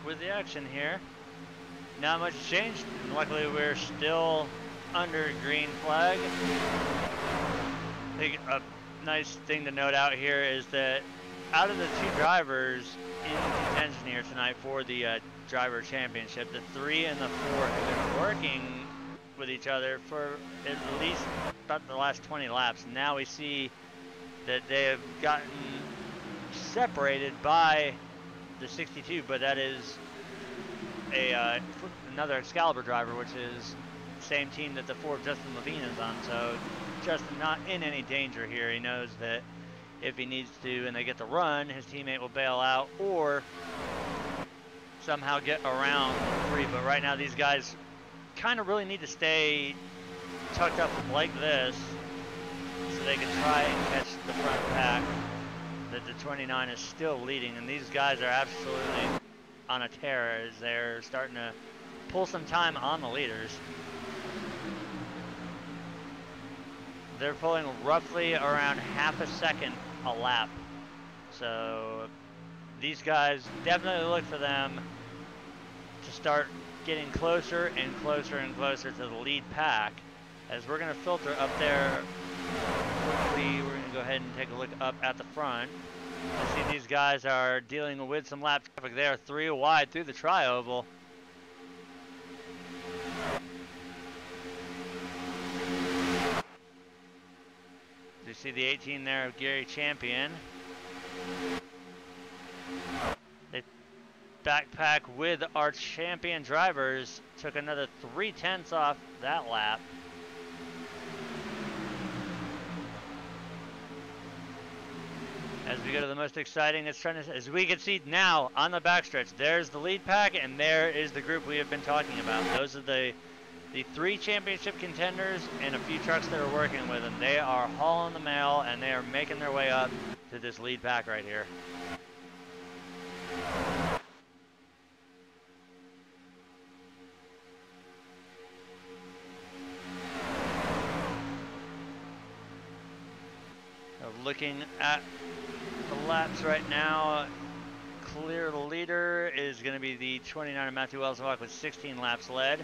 Speaker 1: With the action here, not much changed. Luckily, we're still under green flag. I think a nice thing to note out here is that out of the 2 drivers in contention here tonight for the driver championship, the 3 and the 4 have been working with each other for at least about the last 20 laps. Now we see that they have gotten separated by the 62, but that is another Excalibur driver, which is the same team that the 4 of Justin Levine is on. So Justin not in any danger here. He knows that if he needs to and they get the run, his teammate will bail out or somehow get around free. But right now these guys kind of really need to stay tucked up like this so they can try and catch the front pack that the 29 is still leading. And these guys are absolutely on a tear as they're starting to pull some time on the leaders. They're pulling roughly around half a second a lap. So these guys, definitely look for them to start getting closer and closer and closer to the lead pack. As we're going to filter up there quickly, we're going to go ahead and take a look up at the front. I see these guys are dealing with some lap traffic. They are 3 wide through the tri-oval. You see the 18 there of Gary Champion. They backpack with our champion drivers. Took another 3/10 off that lap. As we go to the most exciting, it's trying to, as we can see now on the backstretch, there's the lead pack and there is the group we have been talking about. Those are the 3 championship contenders and a few trucks that are working with them. They are hauling the mail and they are making their way up to this lead pack right here. Looking at the laps right now, clear the leader is going to be the 29 Matthew Welsbach with 16 laps led.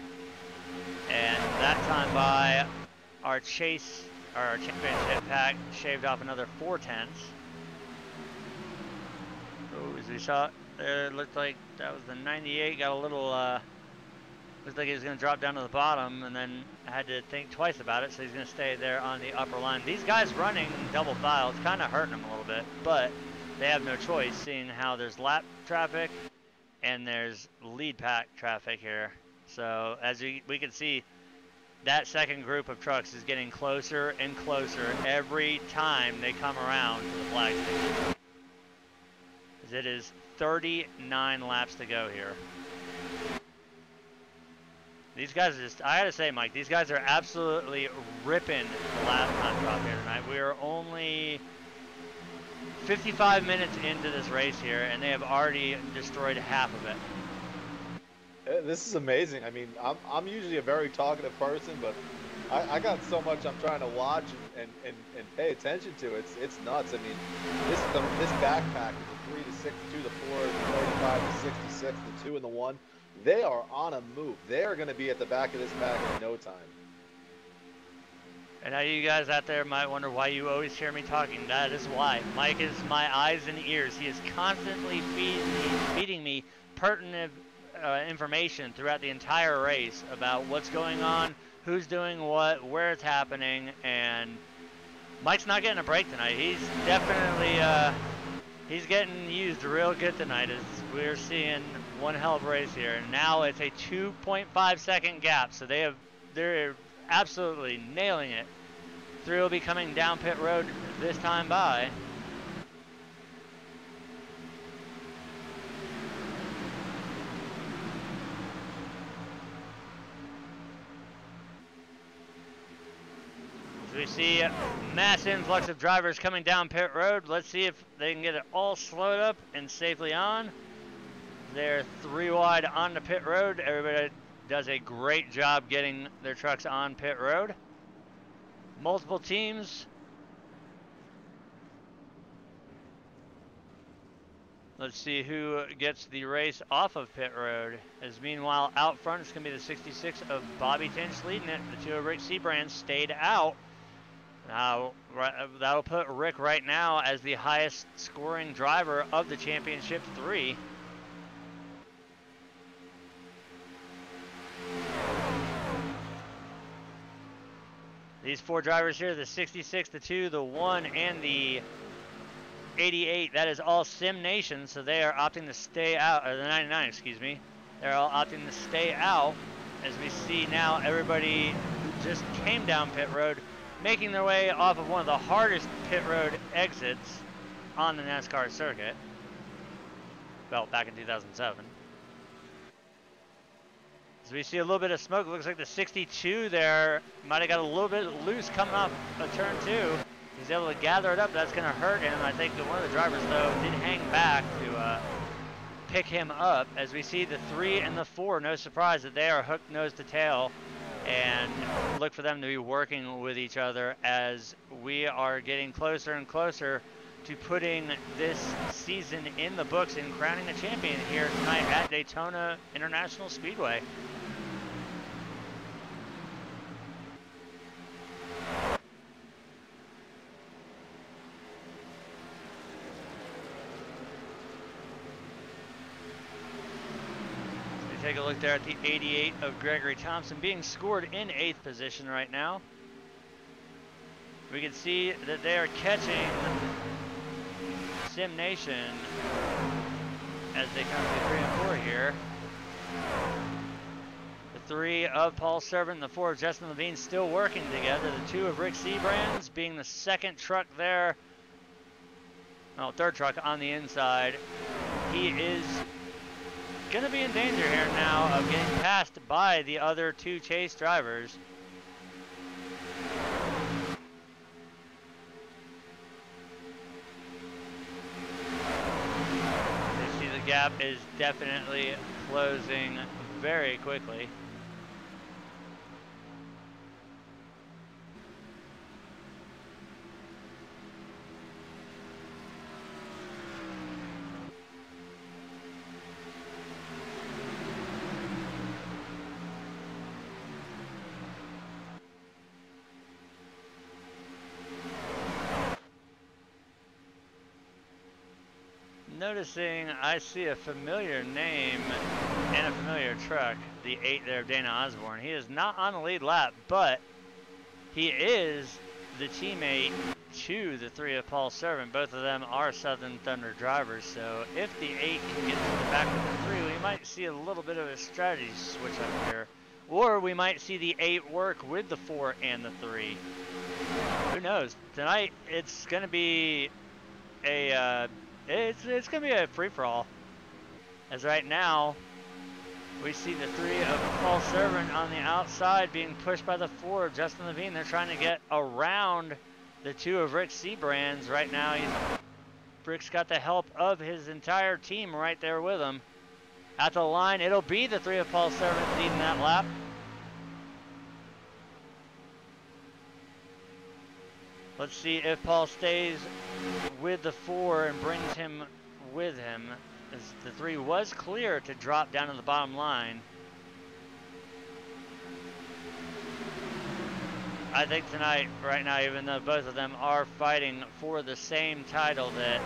Speaker 1: And that time by our championship pack shaved off another 4/10. Oh, as we saw there, it looked like that was the 98, got a little, looked like he was going to drop down to the bottom and then had to think twice about it, so he's going to stay there on the upper line. These guys running double file, it's kind of hurting them a little bit, but they have no choice seeing how there's lap traffic and there's lead pack traffic here. So as we can see, that second group of trucks is getting closer and closer every time they come around to the flag station. It is 39 laps to go here. These guys are just, I gotta say, Mike, these guys are absolutely ripping the lap time drop here tonight. We are only 55 minutes into this race here, and they have already destroyed half of it.
Speaker 2: This is amazing. I mean, I'm usually a very talkative person, but I got so much I'm trying to watch and pay attention to. It's nuts. I mean, this backpack, the 3 to 6, 2 to 4, the 35 to 66, the 2 and the 1, they are on a move. They are going to be at the back of this pack in no time.
Speaker 1: And now you guys out there might wonder why you always hear me talking. That is why. Mike is my eyes and ears. He is constantly feeding me pertinent information throughout the entire race about what's going on, who's doing what, where it's happening, and Mike's not getting a break tonight. He's definitely he's getting used real good tonight as we're seeing one hell of a race here. And now it's a 2.5 second gap, so they're absolutely nailing it. 3 will be coming down pit road this time by. We see a mass influx of drivers coming down pit road. Let's see if they can get it all slowed up and safely on. They're 3 wide on the pit road. Everybody does a great job getting their trucks on pit road. Multiple teams. Let's see who gets the race off of pit road. As meanwhile, out front, it's going to be the 66 of Bobby Tinch leading it. The 2 of Rick Seabrand stayed out. Now, that'll put Rick right now as the highest scoring driver of the championship 3. These 4 drivers here, the 66, the 2, the 1, and the 88, that is all Sim Nation, so they are opting to stay out, or the 99, excuse me. They're all opting to stay out. As we see now, everybody who just came down pit road making their way off of one of the hardest pit road exits on the NASCAR circuit. Well, back in 2007. As we see a little bit of smoke, it looks like the 62 there might have got a little bit loose coming off a turn 2. He's able to gather it up. That's going to hurt him. I think that one of the drivers, though, did hang back to pick him up. As we see the 3 and the 4, no surprise that they are hooked nose to tail, and look for them to be working with each other as we are getting closer and closer to putting this season in the books and crowning a champion here tonight at Daytona International Speedway. Take a look there at the 88 of Gregory Thompson being scored in 8th position right now. We can see that they are catching Sim Nation as they come to 3 and 4 here. The 3 of Paul Servant and the 4 of Justin Levine still working together. The 2 of Rick Seabrands being the second truck there. Well, third truck on the inside. He is going to be in danger here now of getting passed by the other 2 chase drivers. You see the gap is definitely closing very quickly. Noticing I see a familiar name and a familiar truck, the 8 there of Dana Osborne. He is not on the lead lap, but he is the teammate to the 3 of Paul Servant. Both of them are Southern Thunder drivers, so if the 8 can get to the back of the 3, we might see a little bit of a strategy switch up here. Or we might see the 8 work with the 4 and the 3. Who knows? Tonight it's going to be a It's going to be a free-for-all. As right now, we see the 3 of Paul Servant on the outside being pushed by the 4 of Justin Levine. They're trying to get around the 2 of Rick Seabrands. Right now, Rick's got the help of his entire team right there with him. At the line, it'll be the 3 of Paul Servant leading that lap. Let's see if Paul stays with the 4 and brings him with him, as the 3 was clear to drop down to the bottom line. I think tonight, right now, even though both of them are fighting for the same title, that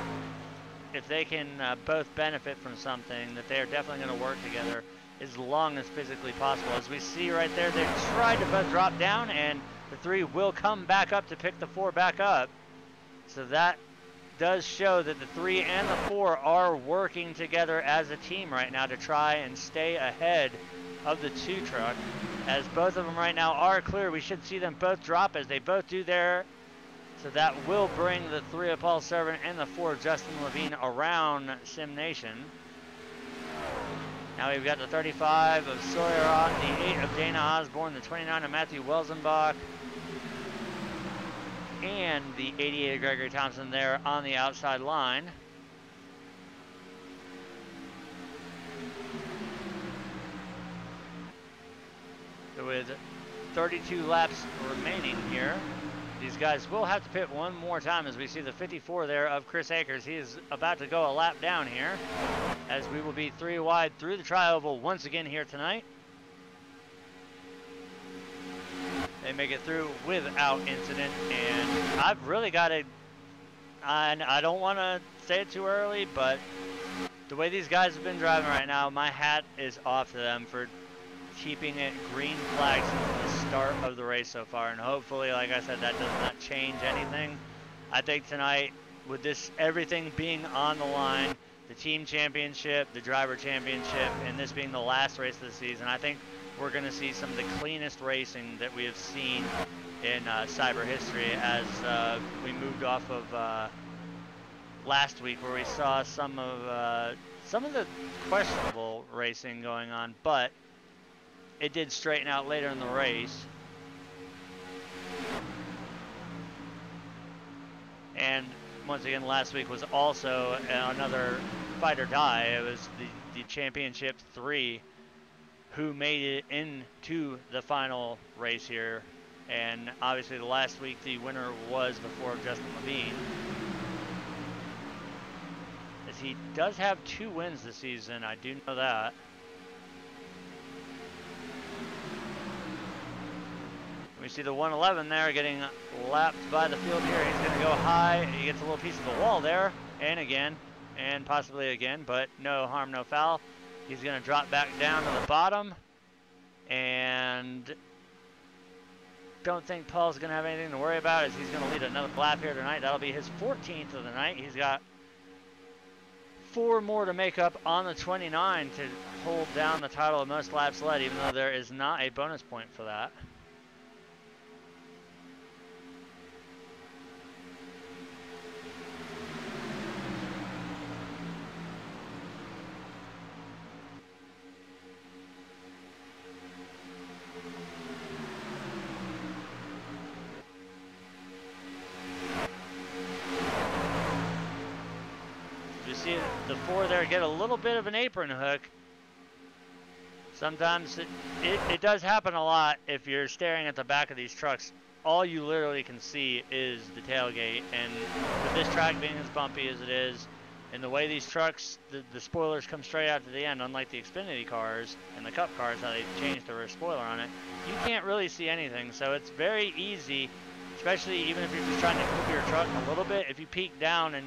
Speaker 1: if they can both benefit from something, that they are definitely going to work together as long as physically possible. As we see right there, they tried to both drop down, and the 3 will come back up to pick the 4 back up. So that does show that the 3 and the 4 are working together as a team right now to try and stay ahead of the 2 truck. As both of them right now are clear, we should see them both drop as they both do there. So that will bring the 3 of Paul Servant and the 4 of Justin Levine around Sim Nation. Now we've got the 35 of Sawyer Ott, the 8 of Dana Osborne, the 29 of Matthew Welzenbach, and the 88 of Gregory Thompson there on the outside line. So with 32 laps remaining here, these guys will have to pit one more time, as we see the 54 there of Chris Akers. He is about to go a lap down here, as we will be 3 wide through the tri-oval once again here tonight. They make it through without incident, and I've really got to, I don't want to say it too early, but the way these guys have been driving right now, my hat is off to them for keeping it green flags from the start of the race so far, and hopefully, like I said, that does not change anything. I think tonight, with this everything being on the line, the team championship, the driver championship, and this being the last race of the season, I think we're going to see some of the cleanest racing that we have seen in cyber history as we moved off of last week, where we saw some of the questionable racing going on, but it did straighten out later in the race. And once again, last week was also another fight or die. It was the championship 3 who made it into the final race here. And obviously the last week the winner was before Justin Levine, as he does have 2 wins this season. I do know that. We see the 111 there getting lapped by the field here. He's going to go high. He gets a little piece of the wall there, and again, and possibly again, but no harm, no foul. He's going to drop back down to the bottom, and don't think Paul's going to have anything to worry about, as he's going to lead another lap here tonight. That'll be his 14th of the night. He's got 4 more to make up on the 29 to hold down the title of most laps led, even though there is not a bonus point for that. See the 4 there get a little bit of an apron hook. Sometimes it does happen a lot if you're staring at the back of these trucks. All you literally can see is the tailgate, and with this track being as bumpy as it is, and the way these trucks, the spoilers come straight out to the end, unlike the Xfinity cars and the Cup cars, how they changed the rear spoiler on it, you can't really see anything. So it's very easy, especially even if you're just trying to move your truck a little bit, if you peek down and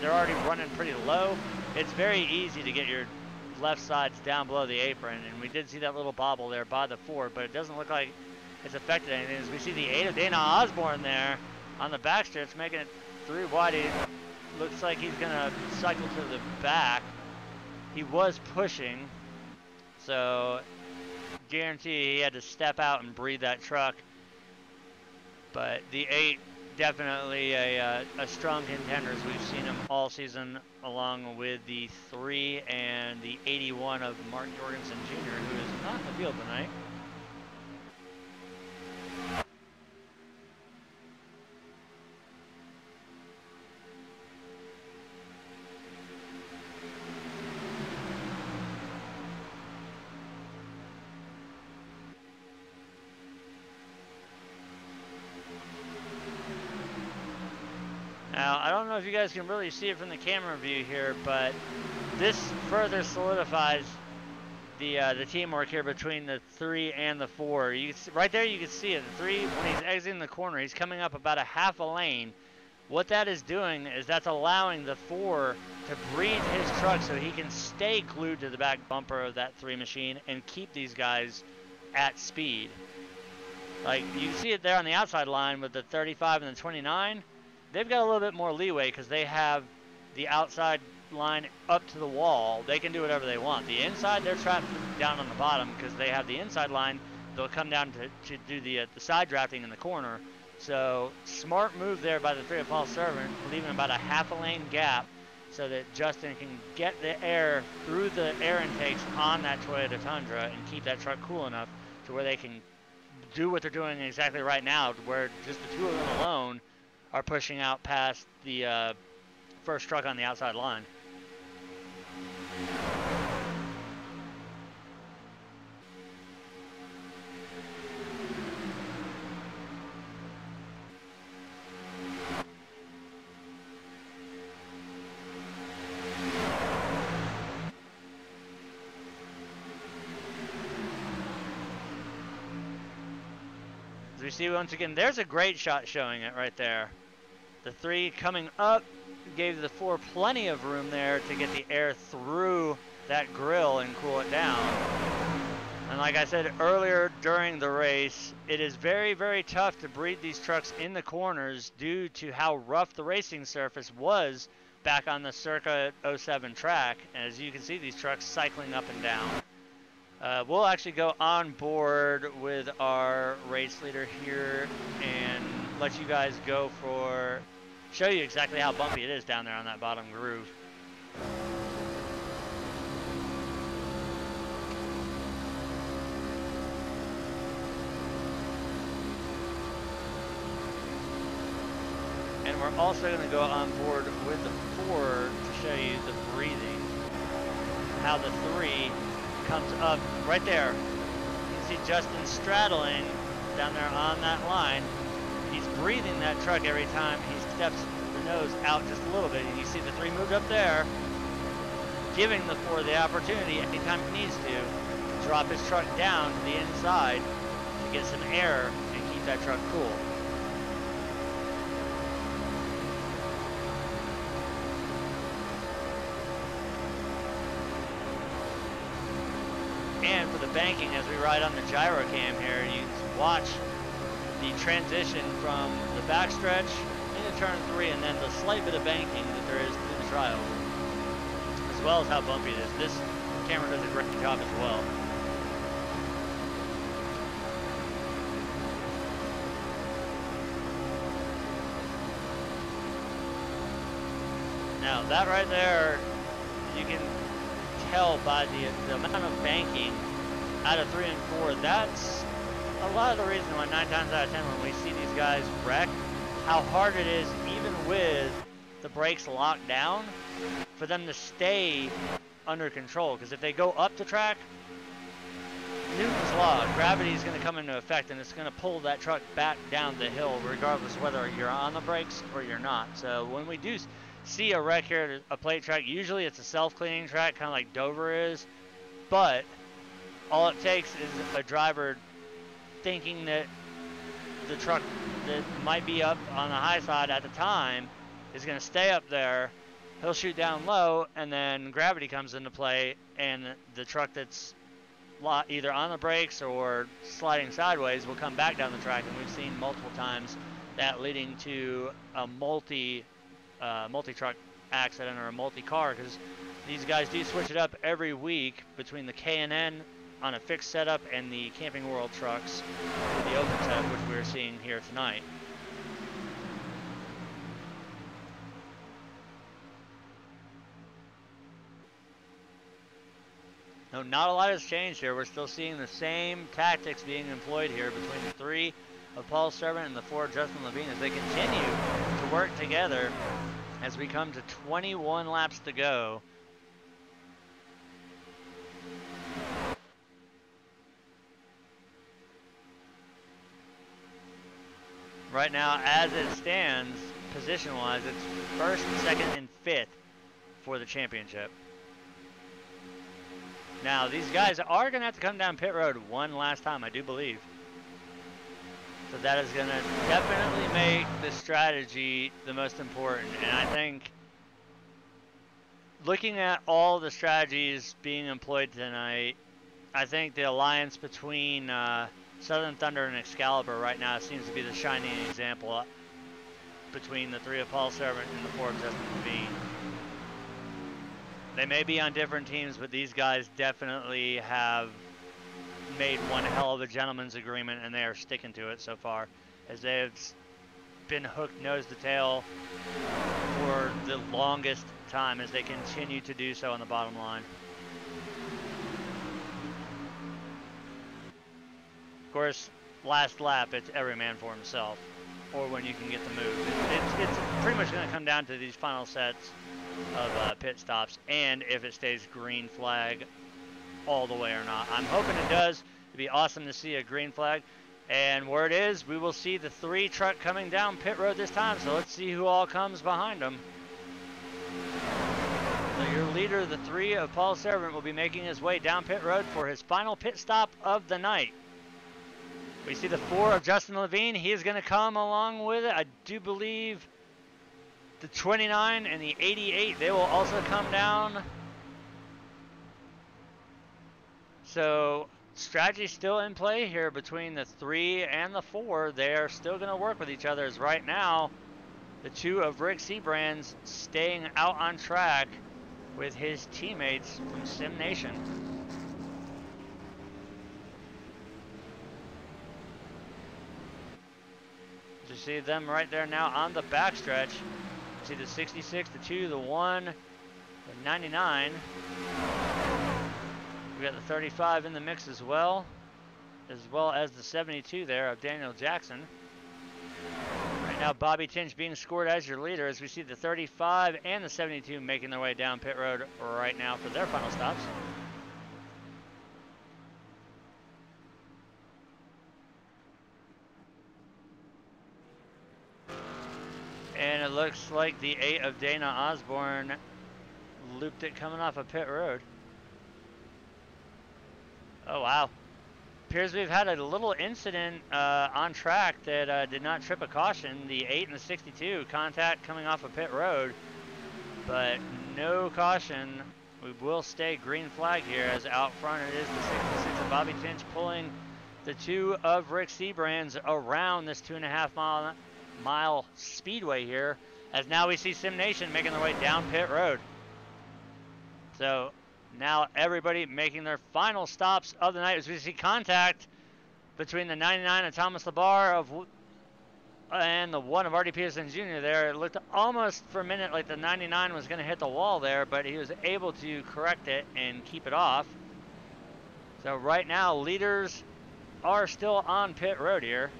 Speaker 1: they're already running pretty low, it's very easy to get your left sides down below the apron. And we did see that little bobble there by the 4, but it doesn't look like it's affected anything, as we see the 8 of Dana Osborne there on the back stretch making it through wide. It looks like he's gonna cycle to the back. He was pushing, so guarantee he had to step out and breathe that truck. But the 8, definitely a strong contender, as we've seen him all season, along with the 3 and the 81 of Mark Jorgensen Jr., who is not in the field tonight. Now, I don't know if you guys can really see it from the camera view here, but this further solidifies the teamwork here between the 3 and the 4. You can see, right there you can see it. The 3, when he's exiting the corner, he's coming up about a half a lane. What that is doing is that's allowing the 4 to breathe his truck so he can stay glued to the back bumper of that 3 machine and keep these guys at speed. Like, you can see it there on the outside line with the 35 and the 29. They've got a little bit more leeway because they have the outside line up to the wall. They can do whatever they want. The inside, they're trapped down on the bottom because they have the inside line. They'll come down to do the side drafting in the corner. So smart move there by the 3 of Paul Servant, leaving about a half a lane gap so that Justin can get the air through the air intakes on that Toyota Tundra and keep that truck cool enough to where they can do what they're doing exactly right now, where just the 2 of them alone are pushing out past the first truck on the outside line. As we see once again, there's a great shot showing it right there. The 3 coming up gave the 4 plenty of room there to get the air through that grill and cool it down. And like I said earlier during the race, it is very, very tough to breathe these trucks in the corners due to how rough the racing surface was back on the circa 07 track. As you can see, these trucks cycling up and down. We'll actually go on board with our race leader here and let you guys go show you exactly how bumpy it is down there on that bottom groove. And we're also going to go on board with the 4 to show you the breathing, how the 3 comes up right there. You can see Justin straddling down there on that line. He's breathing that truck every time he steps the nose out just a little bit. And you see the 3 moved up there, giving the 4 the opportunity anytime he needs to drop his truck down to the inside to get some air and keep that truck cool. And for the banking, as we ride on the gyro cam here, you watch the transition from the backstretch into turn 3 and then the slight bit of banking that there is through the trial, as well as how bumpy it is. This camera does a great job as well. Now that right there, you can tell by the amount of banking out of 3 and 4, that's a lot of the reason why 9 times out of 10 when we see these guys wreck, how hard it is even with the brakes locked down for them to stay under control. Because if they go up the track, Newton's law, gravity is going to come into effect and it's going to pull that truck back down the hill regardless whether you're on the brakes or you're not. So when we do see a wreck here at a plate track, usually it's a self-cleaning track, kind of like Dover is, but all it takes is a driver thinking that the truck that might be up on the high side at the time is going to stay up there. He'll shoot down low, and then gravity comes into play, and the truck that's either on the brakes or sliding sideways will come back down the track, and we've seen multiple times that leading to a multi-truck accident or a multi-car, because these guys do switch it up every week between the K&N on a fixed setup and the Camping World trucks, the open setup, which we're seeing here tonight. No, not a lot has changed here. We're still seeing the same tactics being employed here between the 3 of Paul Servant and the 4 of Justin Levine as they continue to work together as we come to 21 laps to go. Right now, as it stands, position-wise, it's 1st, 2nd, and 5th for the championship. Now, these guys are going to have to come down pit road one last time, I do believe. So that is going to definitely make the strategy the most important. And I think looking at all the strategies being employed tonight, I think the alliance between Southern Thunder and Excalibur right now seems to be the shining example between the 3 of Paul Servant and the 4 of Justin Levine. They may be on different teams, but these guys definitely have made one hell of a gentleman's agreement, and they are sticking to it so far, as they have been hooked nose to tail for the longest time as they continue to do so on the bottom line. Of course, last lap, it's every man for himself, or when you can get the move. It's pretty much going to come down to these final sets of pit stops, and if it stays green flag all the way or not. I'm hoping it does. It'd be awesome to see a green flag. And where it is, we will see the 3 truck coming down pit road this time. So let's see who all comes behind them. So your leader, the 3 of Paul Servant, will be making his way down pit road for his final pit stop of the night. We see the 4 of Justin Levine. He is going to come along with it. I do believe the 29 and the 88, they will also come down. So strategy still in play here between the 3 and the 4. They are still going to work with each other, as right now the 2 of Rick Seabrand's staying out on track with his teammates from Sim Nation. see them right there now on the backstretch. See the 66, the 2, the 1, the 99. We got the 35 in the mix as well as the 72 there of Daniel Jackson. Right now, Bobby Tinch being scored as your leader as we see the 35 and the 72 making their way down pit road right now for their final stops. And it looks like the 8 of Dana Osborne looped it coming off of pit road. Oh, wow. Appears we've had a little incident on track that did not trip a caution. The 8 and the 62 contact coming off of pit road, but no caution. We will stay green flag here as out front it is the 66 of Bobby Tinch pulling the 2 of Rick Seabrands around this 2.5 mile speedway here, as now we see Sim Nation making their way down pit road. So now everybody making their final stops of the night as we see contact between the 99 of Thomas Labar and the 1 of Artie Peterson Jr. there. It looked almost for a minute like the 99 was going to hit the wall there, but he was able to correct it and keep it off. So right now leaders are still on pit road here.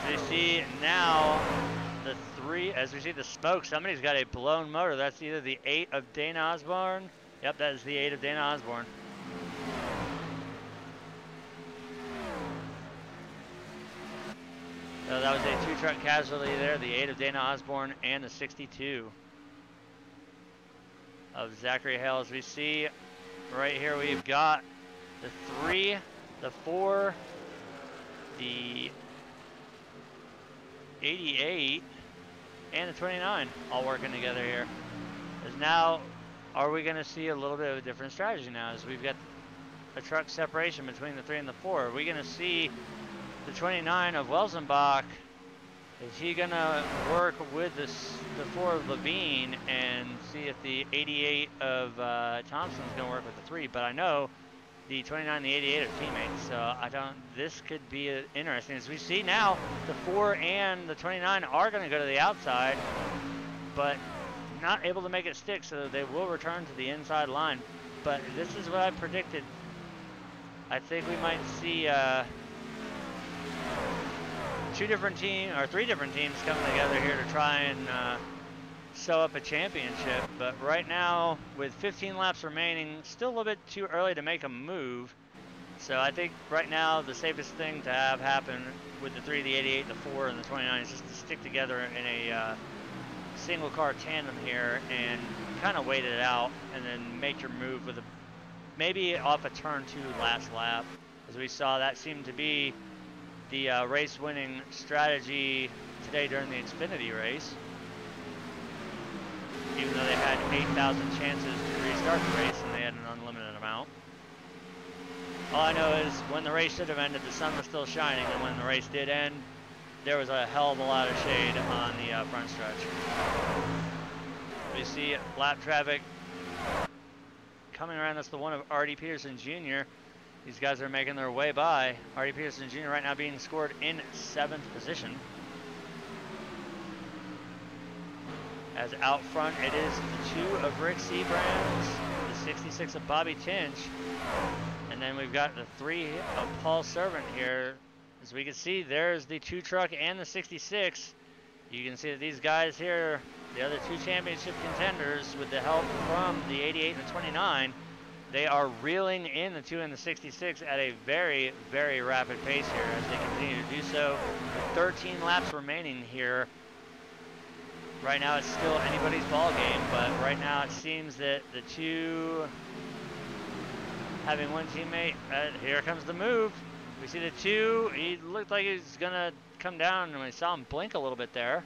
Speaker 1: As we see now the 3, as we see the smoke, somebody's got a blown motor. That's either the 8 of Dana Osborne. Yep, that is the 8 of Dana Osborne. So that was a 2-truck casualty there, the 8 of Dana Osborne and the 62 of Zachary Hale. As we see right here, we've got the 3, the 4, the 88 and the 29 all working together here. As now, are we going to see a little bit of a different strategy now as we've got a truck separation between the 3 and the 4? Are we going to see the 29 of Welsenbach? Is he going to work with the 4 of Levine and see if the 88 of Thompson's going to work with the 3? But I know the 29 and the 88 are teammates, so this could be interesting. As we see now, the 4 and the 29 are going to go to the outside, but not able to make it stick, so they will return to the inside line. But this is what I predicted. I think we might see 3 different teams coming together here to try and sew up a championship. But right now, with 15 laps remaining, still a little bit too early to make a move. So I think right now the safest thing to have happen with the 3, the 88, the 4, and the 29 is just to stick together in a single car tandem here and kind of wait it out and then make your move with maybe off a turn 2 last lap. As we saw, that seemed to be the race winning strategy today during the Xfinity race. Even though they had 8,000 chances to restart the race and they had an unlimited amount. All I know is when the race should have ended, the sun was still shining, and when the race did end, there was a hell of a lot of shade on the front stretch. We see lap traffic coming around. That's the 1 of Artie Peterson Jr. These guys are making their way by. Artie Peterson Jr. right now being scored in 7th position. As out front, it is the 2 of Rick Seabrands, the 66 of Bobby Tinch, and then we've got the 3 of Paul Servant here. As we can see, there's the 2 truck and the 66. You can see that these guys here, the other 2 championship contenders, with the help from the 88 and the 29, they are reeling in the 2 and the 66 at a very, very rapid pace here as they continue to do so. With 13 laps remaining here. Right now it's still anybody's ball game, but right now it seems that the 2 having one teammate, here comes the move. We see the 2, he looked like he was gonna come down and we saw him blink a little bit there.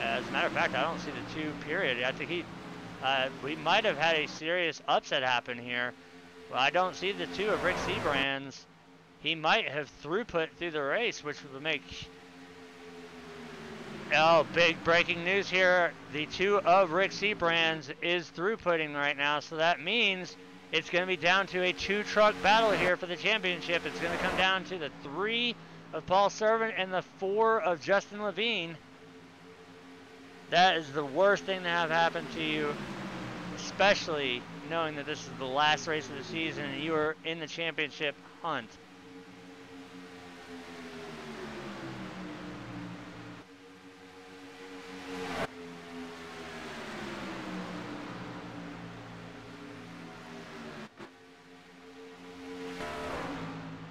Speaker 1: As a matter of fact, I don't see the 2 period. I think we might have had a serious upset happen here. Well, I don't see the 2 of Rick Seabrands. He might have throughput through the race, which would make Oh, big breaking news here. The 2 of Rick Seabrands is throughputting right now, so that means it's going to be down to a 2-truck battle here for the championship. It's going to come down to the 3 of Paul Servant and the 4 of Justin Levine. That is the worst thing to have happen to you, especially knowing that this is the last race of the season and you are in the championship hunt.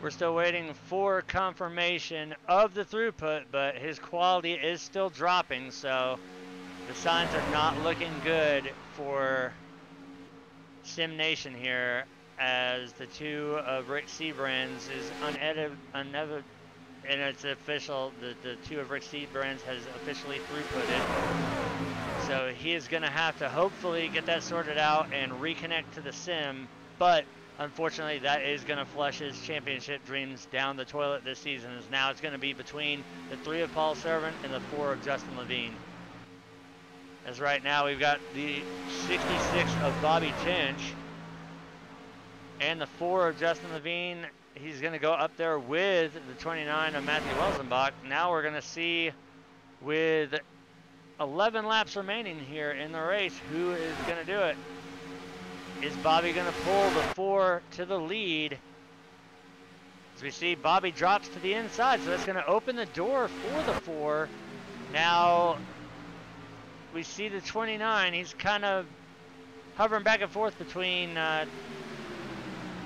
Speaker 1: We're still waiting for confirmation of the throughput, but his quality is still dropping, so the signs are not looking good for Sim Nation here, as the 2 of Rick Seabrands is unedited, and it's official, the 2 of Rick Seabrands has officially throughputed. So he is going to have to hopefully get that sorted out and reconnect to the sim, but unfortunately, that is going to flush his championship dreams down the toilet this season, as now it's going to be between the 3 of Paul Servant and the 4 of Justin Levine. As right now, we've got the 66 of Bobby Tinch and the 4 of Justin Levine. He's going to go up there with the 29 of Matthew Welsenbach. Now we're going to see, with 11 laps remaining here in the race, who is going to do it. Is Bobby going to pull the 4 to the lead? As we see, Bobby drops to the inside, so that's going to open the door for the 4. Now, we see the 29. He's kind of hovering back and forth between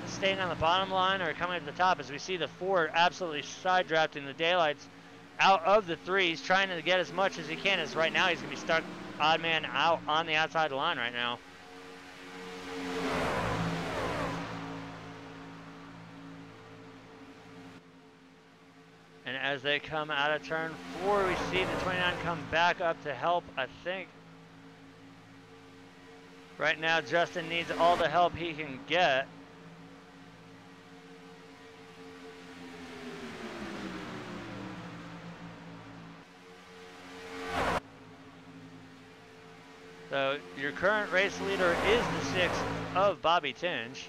Speaker 1: staying on the bottom line or coming at the top, as we see the 4 absolutely side drafting the daylights out of the 3. He's trying to get as much as he can, as right now he's going to be stuck odd man out on the outside line right now. And as they come out of turn 4, we see the 29 come back up to help, I think. Right now, Justin needs all the help he can get. So your current race leader is the 6 of Bobby Tinch,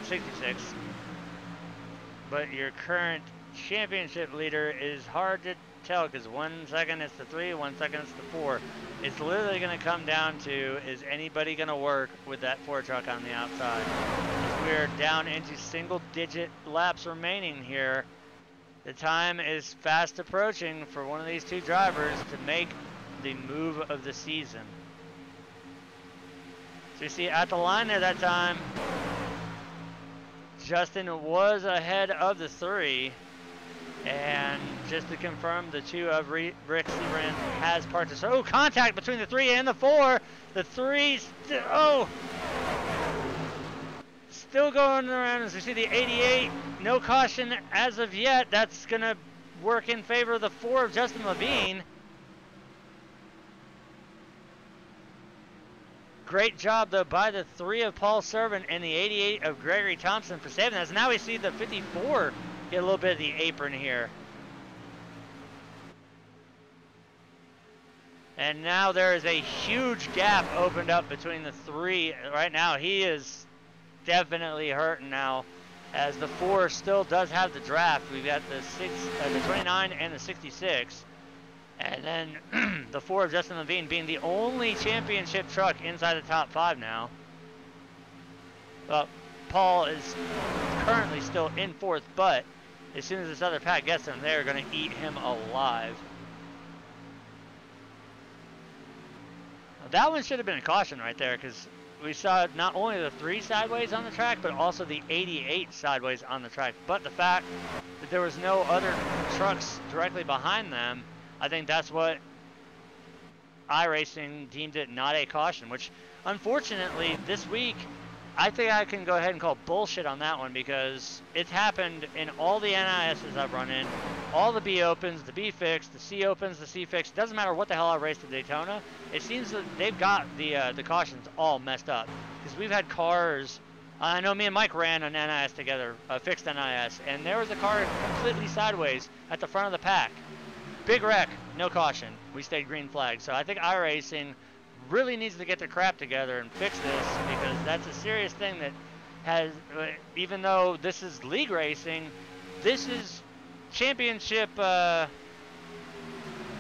Speaker 1: 66. But your current championship leader is hard to tell, because 1 second it's the 3, 1 second it's the 4. It's literally going to come down to, is anybody going to work with that 4 truck on the outside? As we're down into single-digit laps remaining here, the time is fast approaching for one of these 2 drivers to make the move of the season. So you see at the line there that time, Justin was ahead of the 3, and just to confirm, the 2 of Rick Seabrand has participated. Oh, contact between the 3 and the 4. The 3, still going around. As we see the 88, no caution as of yet. That's going to work in favor of the 4 of Justin Levine. Great job, though, by the 3 of Paul Servant and the 88 of Gregory Thompson for saving us. Now we see the 54 get a little bit of the apron here. And now there is a huge gap opened up between the 3. Right now, he is definitely hurting now, as the 4 still does have the draft. We've got the 29 and the 66. And then the 4 of Justin Levine being the only championship truck inside the top 5 now. Well, Paul is currently still in 4th, but as soon as this other pack gets him, they're going to eat him alive. Now, that one should have been a caution right there, because we saw not only the 3 sideways on the track, but also the 88 sideways on the track. But the fact that there was no other trucks directly behind them, I think that's what iRacing deemed it not a caution, which unfortunately this week, I think I can go ahead and call bullshit on that one, because it's happened in all the NISs I've run in, all the B Opens, the B Fix, the C Opens, the C Fix. It doesn't matter what the hell I raced at Daytona. It seems that they've got the cautions all messed up, because we've had cars. I know me and Mike ran an NIS together, a fixed NIS, and there was a car completely sideways at the front of the pack. big wreck, no caution. We stayed green flag. So I think iRacing really needs to get their crap together and fix this, because that's a serious thing that has, even though this is league racing, this is championship on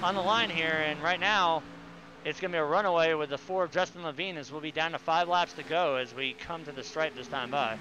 Speaker 1: the line here, and right now it's going to be a runaway with the 4 of Justin Levine, as we'll be down to 5 laps to go as we come to the stripe this time by.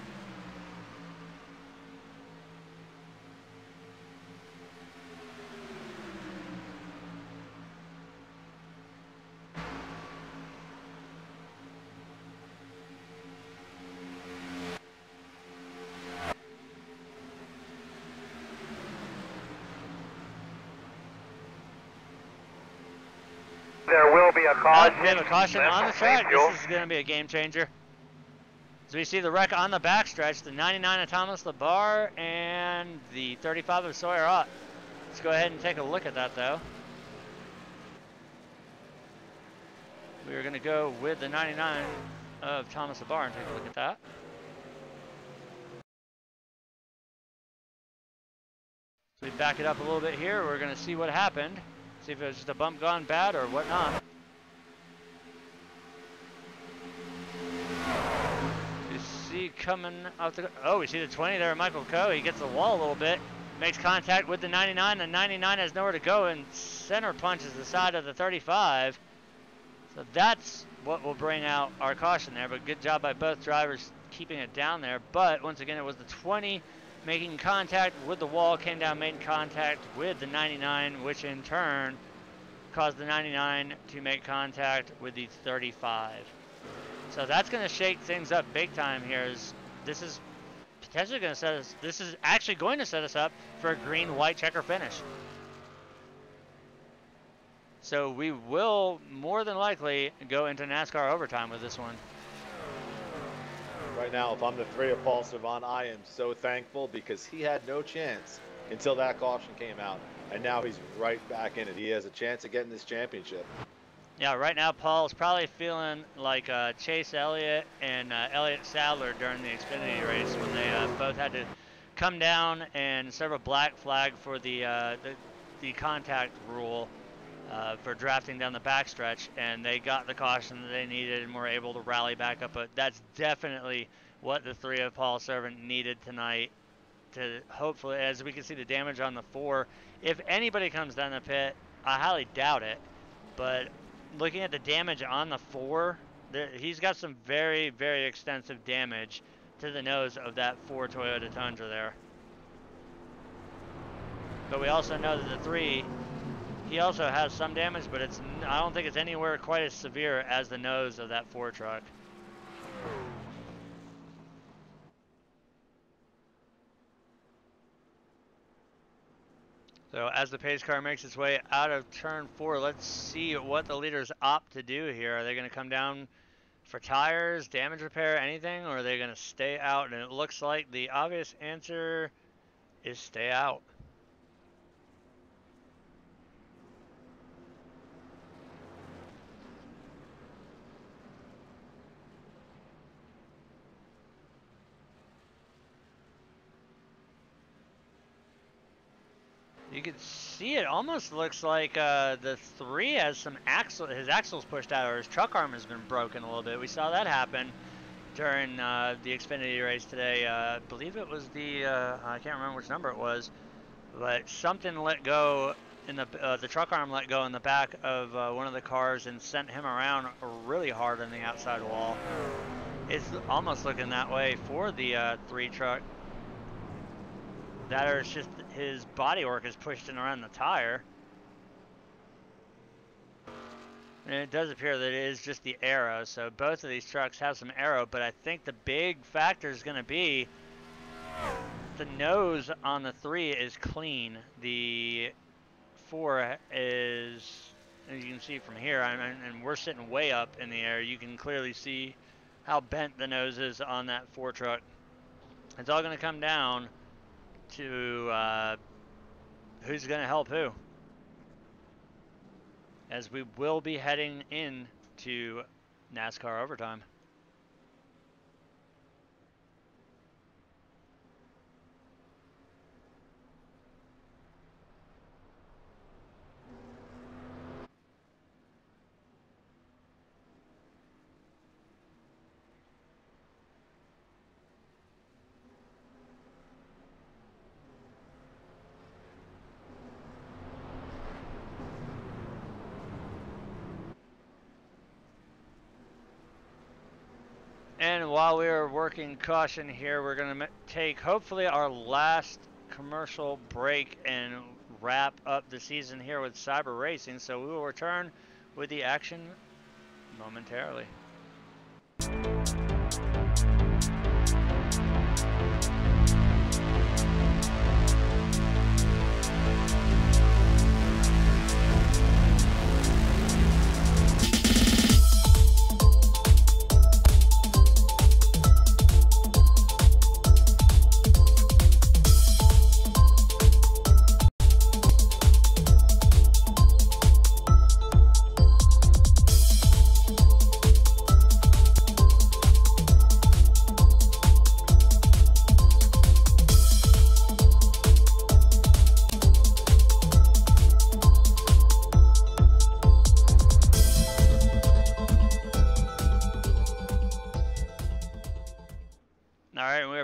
Speaker 3: There will be a caution.
Speaker 1: We have a caution on the track. This is going to be a game changer. So we see the wreck on the backstretch, the 99 of Thomas Labar and the 35 of Sawyer Ott. Let's go ahead and take a look at that, though. We're going to go with the 99 of Thomas Labar and take a look at that. So we back it up a little bit here. We're going to see what happened. See if it was just a bump gone bad or whatnot. You see coming out the... Oh, we see the 20 there, Michael Coe. He gets the wall a little bit. Makes contact with the 99. The 99 has nowhere to go and center punches the side of the 35. So that's what will bring out our caution there. But good job by both drivers keeping it down there. But once again, it was the 20 making contact with the wall, came down, made contact with the 99, which in turn caused the 99 to make contact with the 35. So that's going to shake things up big time here. This is potentially going to set us, this is actually going to set us up for a green-white checker finish. So we will more than likely go into NASCAR overtime with this one.
Speaker 2: Right now, if I'm the 3 of Paul Servan, I am so thankful, because he had no chance until that caution came out, and now he's right back in it. He has a chance of getting this championship.
Speaker 1: Yeah, right now Paul's probably feeling like Chase Elliott and Elliott Sadler during the Xfinity race, when they both had to come down and serve a black flag for the contact rule for drafting down the backstretch, and they got the caution that they needed and were able to rally back up. But that's definitely what the 3 of Paul Servant needed tonight to hopefully, as we can see the damage on the 4, if anybody comes down the pit, I highly doubt it, but looking at the damage on the 4, he's got some very, very extensive damage to the nose of that 4 Toyota Tundra there. But we also know that the 3, he also has some damage, but I don't think it's anywhere quite as severe as the nose of that 4 truck. So as the pace car makes its way out of turn 4, let's see what the leaders opt to do here. Are they going to come down for tires, damage repair, anything, or are they going to stay out? And it looks like the obvious answer is stay out. You can see it almost looks like the 3 has some his axle's pushed out, or his truck arm has been broken a little bit. We saw that happen during the Xfinity race today. I believe it was the, I can't remember which number it was, but something let go in the truck arm let go in the back of one of the cars and sent him around really hard on the outside wall. It's almost looking that way for the 3 truck. That, or it's just his bodywork is pushed in around the tire. And it does appear that it is just the aero. So both of these trucks have some aero, but I think the big factor is going to be the nose on the 3 is clean. The 4 is, as you can see from here, and we're sitting way up in the air, you can clearly see how bent the nose is on that 4 truck. It's all going to come down to who's going to help who, as we will be heading in to NASCAR overtime. And while we are working caution here, we're going to take hopefully our last commercial break and wrap up the season here with Cyber Racing. So we will return with the action momentarily.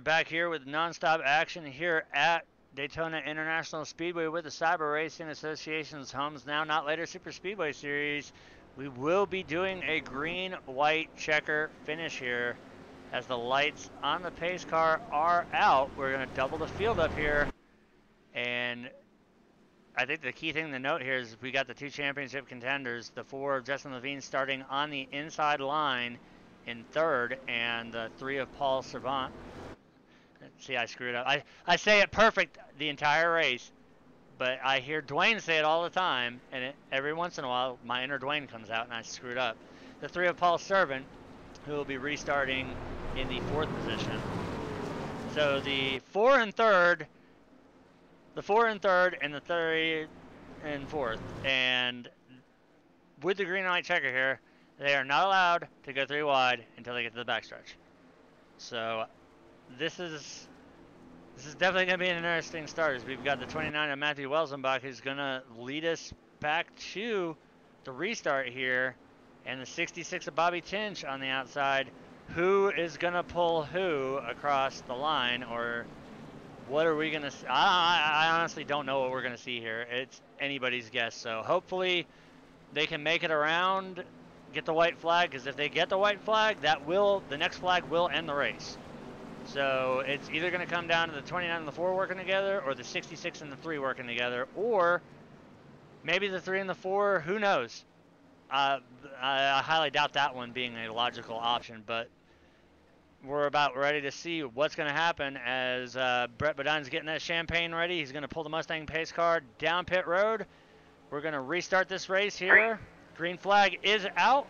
Speaker 1: Back here with nonstop action here at Daytona International Speedway with the Cyber Racing Association's Homes Now Not Later Super Speedway Series. We will be doing a green-white checker finish here as the lights on the pace car are out. We're going to double the field up here, and I think the key thing to note here is we got the 2 championship contenders, the 4 of Justin Levine starting on the inside line in 3rd, and the 3 of Paul Servant. See, I screwed up. I say it perfect the entire race, but I hear Dwayne say it all the time, and every once in a while, my inner Dwayne comes out, and I screwed up. The 3 of Paul Servant, who will be restarting in the 4th position. So the 4 and 3rd, and the 3rd and 4th, and with the green and white checker here, they are not allowed to go 3 wide until they get to the backstretch. So this is definitely going to be an interesting start, as we've got the 29 of Matthew Welsenbach, who's going to lead us back to the restart here, and the 66 of Bobby Tinch on the outside. Who is going to pull who across the line, or what are we going to see? I honestly don't know what we're going to see here. It's anybody's guess. So hopefully they can make it around, get the white flag, because if they get the white flag, the next flag will end the race. So it's either going to come down to the 29 and the 4 working together, or the 66 and the 3 working together, or maybe the 3 and the 4, who knows? I highly doubt that one being a logical option, but we're about ready to see what's going to happen as Brett Badine's getting that champagne ready. He's going to pull the Mustang pace car down pit road. We're going to restart this race here. Green flag is out.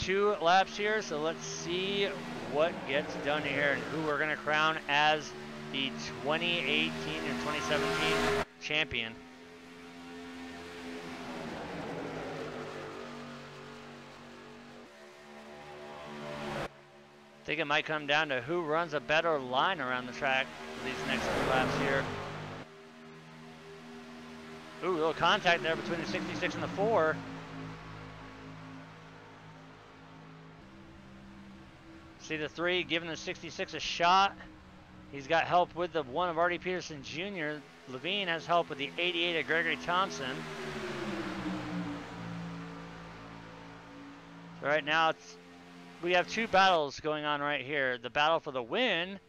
Speaker 1: 2 laps here, so let's see what gets done here and who we're going to crown as the 2018 and 2017 champion. I think it might come down to who runs a better line around the track for these next 2 laps here. Ooh, a little contact there between the 66 and the 4. See the 3 giving the 66 a shot. He's got help with the 1 of Artie Peterson Jr. Levine has help with the 88 of Gregory Thompson. So right now we have 2 battles going on right here. The battle for the win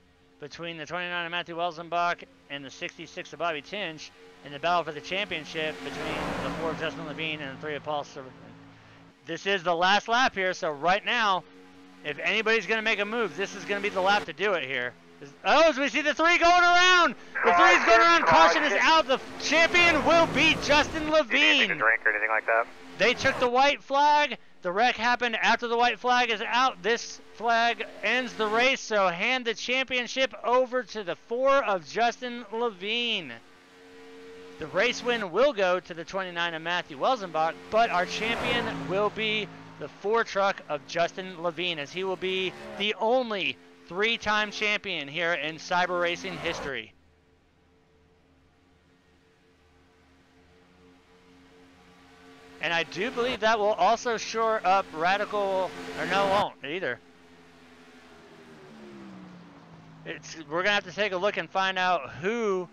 Speaker 1: between the 29 of Matthew Welsenbach and the 66 of Bobby Tinch, and the battle for the championship between the 4 of Justin Levine and the 3 of Paul Servant. This is the last lap here, so right now, if anybody's going to make a move, this is going to be the lap to do it here. Oh, as we see the 3 going around. The 3's going around. Caution is out. The champion will be Justin Levine.
Speaker 3: Did you drink or anything like that?
Speaker 1: They took the white flag. The wreck happened after the white flag is out. This flag ends the race, so hand the championship over to the 4 of Justin Levine. The race win will go to the 29 of Matthew Welsenbach, but our champion will be the 4 truck of Justin Levine, as he will be the only 3-time champion here in cyber racing history. And I do believe that will also shore up Radical, or no, it won't either. We're gonna have to take a look and find out who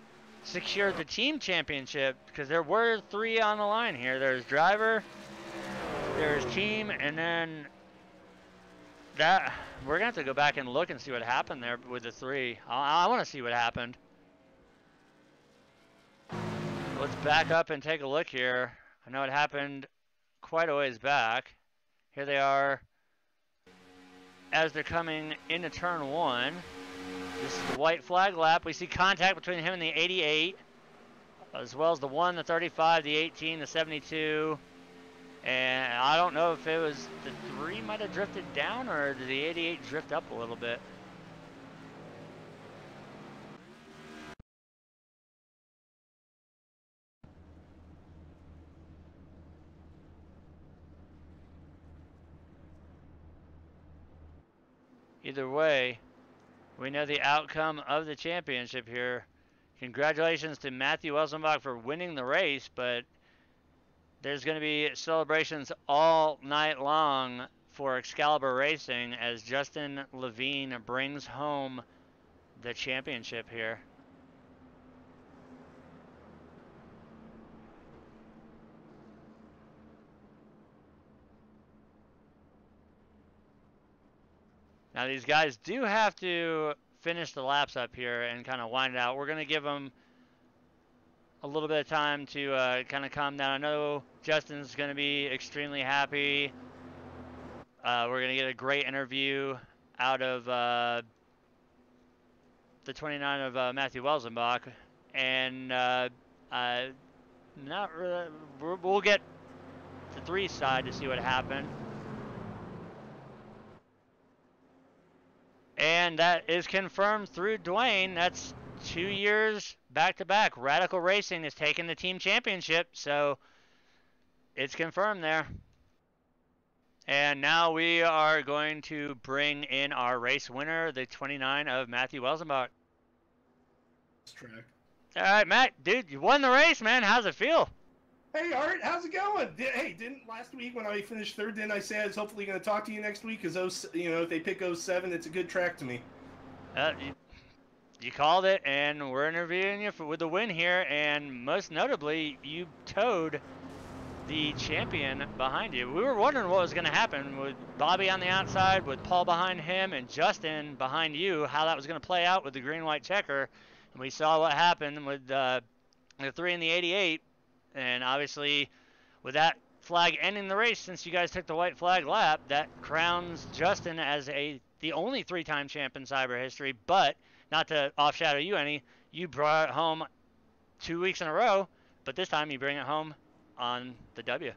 Speaker 1: secured the team championship, because there were 3 on the line here. There's driver, there's team, and then That we're gonna have to go back and look and see what happened there with the 3. I want to see what happened. Let's back up and take a look here. I know it happened quite a ways back. Here they are as they're coming into turn 1. This is the white flag lap. We see contact between him and the 88, as well as the 1, the 35, the 18, the 72. And I don't know if it was the 3 might have drifted down or did the 88 drift up a little bit. Either way, we know the outcome of the championship here. Congratulations to Matthew Elsenbach for winning the race, but there's going to be celebrations all night long for Excalibur Racing as Justin Levine brings home the championship here. Now these guys do have to finish the laps up here and kind of wind it out. We're going to give them a little bit of time to kind of calm down. I know Justin's going to be extremely happy. We're going to get a great interview out of the 29 of Matthew Welsenbach, and not really, we'll get the 3 side to see what happened. And that is confirmed through Dwayne. That's 2 years back-to-back. Radical Racing is taking the team championship, so it's confirmed there. And now we are going to bring in our race winner, the 29 of Matthew Welsenbach.
Speaker 3: Track.
Speaker 1: All right, Matt, dude, you won the race, man. How's it feel?
Speaker 3: Hey, Art, how's it going? Didn't last week when I finished third, didn't I say I was hopefully going to talk to you next week? Because, if they pick 07, it's a good track to me.
Speaker 1: You called it, and we're interviewing you with the win here, and most notably, you towed the champion behind you. We were wondering what was going to happen with Bobby on the outside, with Paul behind him, and Justin behind you, how that was going to play out with the green-white checker. And we saw what happened with the 3 and the 88, and obviously with that flag ending the race, since you guys took the white flag lap, that crowns Justin as the only 3-time champ in Cyber history. But not to offshadow you any, you brought it home 2 weeks in a row, but this time you bring it home on the W.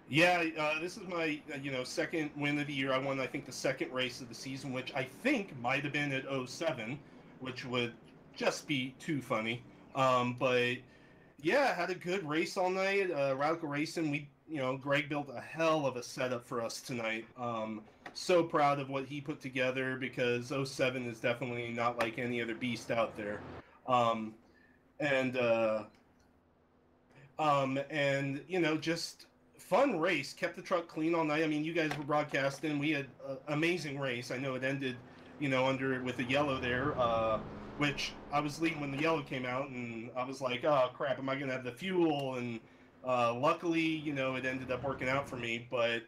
Speaker 3: Yeah, this is my second win of the year. I won, I think, the second race of the season, which I think might have been at 07, which would just be too funny. But yeah, had a good race all night. Radical Racing, Greg built a hell of a setup for us tonight. So proud of what he put together, because 07 is definitely not like any other beast out there. Just fun race. Kept the truck clean all night. I mean, you guys were broadcasting. We had an amazing race. I know it ended, with the yellow there, which I was leading when the yellow came out, and I was like, oh crap, am I gonna have the fuel? And luckily, it ended up working out for me. But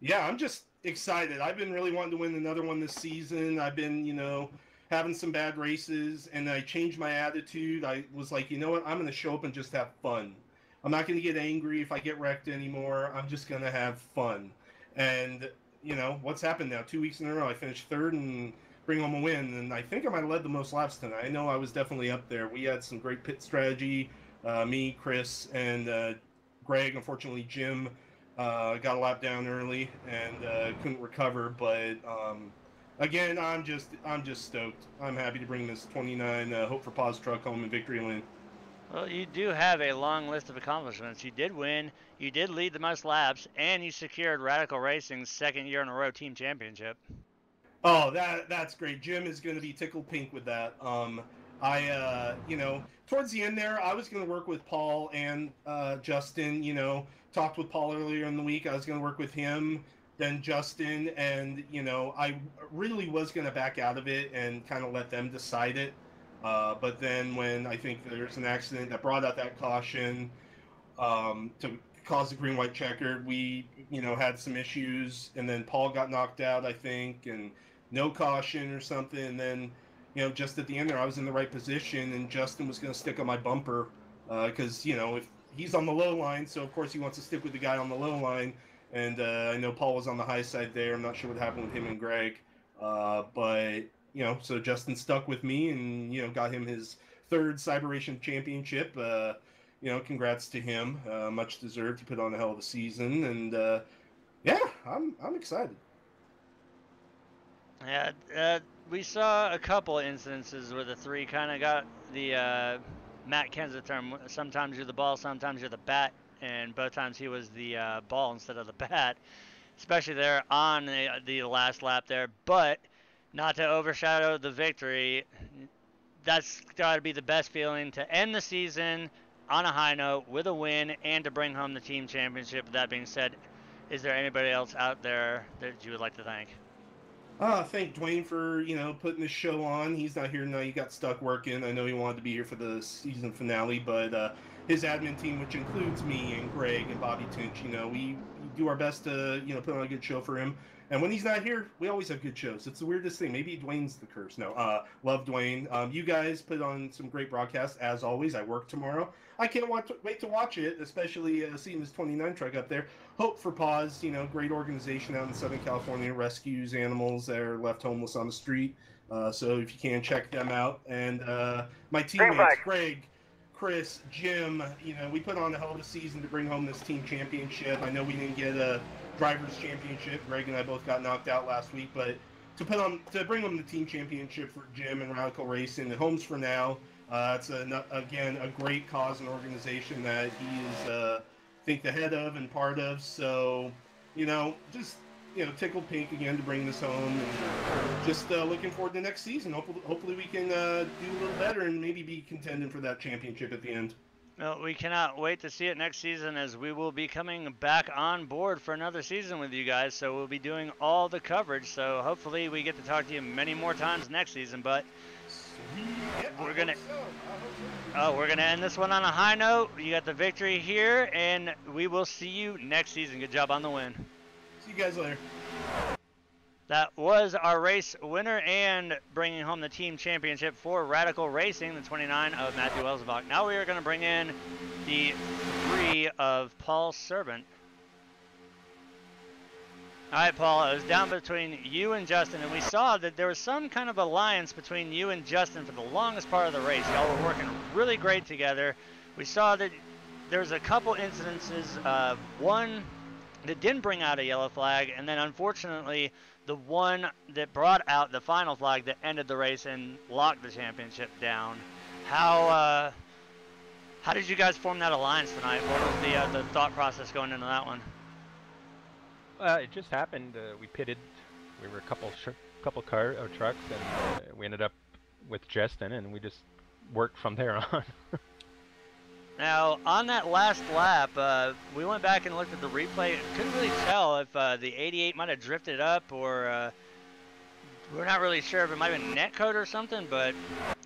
Speaker 3: yeah, I'm just excited. I've been really wanting to win another one this season. I've been, having some bad races, and I changed my attitude. I was like, you know what? I'm going to show up and just have fun. I'm not going to get angry if I get wrecked anymore. I'm just going to have fun. And, what's happened now? 2 weeks in a row, I finished third and bring home a win. And I think I might have led the most laps tonight. I know I was definitely up there. We had some great pit strategy. Me, Chris, and Greg. Unfortunately, Jim got a lap down early and couldn't recover. But again, I'm just stoked. I'm happy to bring this 29 Hope for Pause truck home in victory lane.
Speaker 1: Well, you do have a long list of accomplishments. You did win, you did lead the most laps, and you secured Radical Racing's second year in a row team championship.
Speaker 3: Oh, that's great. Jim is going to be tickled pink with that. Towards the end there, I was going to work with Paul and Justin. Talked with Paul earlier in the week. I was going to work with him, then Justin, and I really was going to back out of it and kind of let them decide it. But then when I think there's an accident that brought out that caution, to caused the green-white checkered. We, had some issues, and then Paul got knocked out, I think, and no caution or something. And then, just at the end there, I was in the right position, and Justin was going to stick on my bumper because, if he's on the low line, so of course he wants to stick with the guy on the low line. And I know Paul was on the high side there. I'm not sure what happened with him and Greg. But, so Justin stuck with me and, got him his third Cyberation Championship. Congrats to him. Much deserved. He put on a hell of a season. And, yeah, I'm excited.
Speaker 1: Yeah, we saw a couple instances where the three kind of got the Matt Kenseth term. Sometimes you're the ball, sometimes you're the bat, and both times he was the ball instead of the bat, especially there on the last lap there. But not to overshadow the victory, that's got to be the best feeling to end the season on a high note with a win and to bring home the team championship. With that being said, is there anybody else out there that you would like to thank?
Speaker 3: Thank Dwayne for, putting this show on. He's not here now. He got stuck working. I know he wanted to be here for the season finale, but his admin team, which includes me and Greg and Bobby Tinch, we do our best to, put on a good show for him. And when he's not here, we always have good shows. It's the weirdest thing. Maybe Dwayne's the curse. No, love Dwayne. You guys put on some great broadcasts, as always. I work tomorrow. I can't wait to watch it, especially seeing this 29 truck up there. Hope for Paws, great organization out in Southern California, rescues animals that are left homeless on the street. So if you can, check them out. And my teammates, Greg, Chris, Jim, we put on a hell of a season to bring home this team championship. I know we didn't get a drivers championship. Greg and I both got knocked out last week, but to bring home the team championship for Jim and Radical Racing, the Homes for Now. It's again a great cause and organization that he is, I think, the head of and part of. So, just tickled pink again to bring this home, and just looking forward to next season. Hopefully we can do a little better and maybe be contending for that championship at the end.
Speaker 1: Well, we cannot wait to see it next season, as we will be coming back on board for another season with you guys. So we'll be doing all the coverage. So hopefully we get to talk to you many more times next season. But we're gonna end this one on a high note. You got the victory here, and we will see you next season. Good job on the win.
Speaker 3: See you guys later.
Speaker 1: That was our race winner and bringing home the team championship for Radical Racing, the 29 of Matthew Welsbach. Now we are going to bring in the 3 of Paul Servant. All right, Paul, it was down between you and Justin, and we saw that there was some kind of alliance between you and Justin for the longest part of the race. Y'all were working really great together. We saw that there was a couple incidences, one that didn't bring out a yellow flag, and then unfortunately the one that brought out the final flag that ended the race and locked the championship down. How did you guys form that alliance tonight? What was the thought process going into that one?
Speaker 4: It just happened. We pitted. We were a couple trucks, and we ended up with Justin, and we just worked from there on.
Speaker 1: Now, on that last lap, we went back and looked at the replay. Couldn't really tell if the 88 might have drifted up, or we're not really sure if it might have been netcode or something, but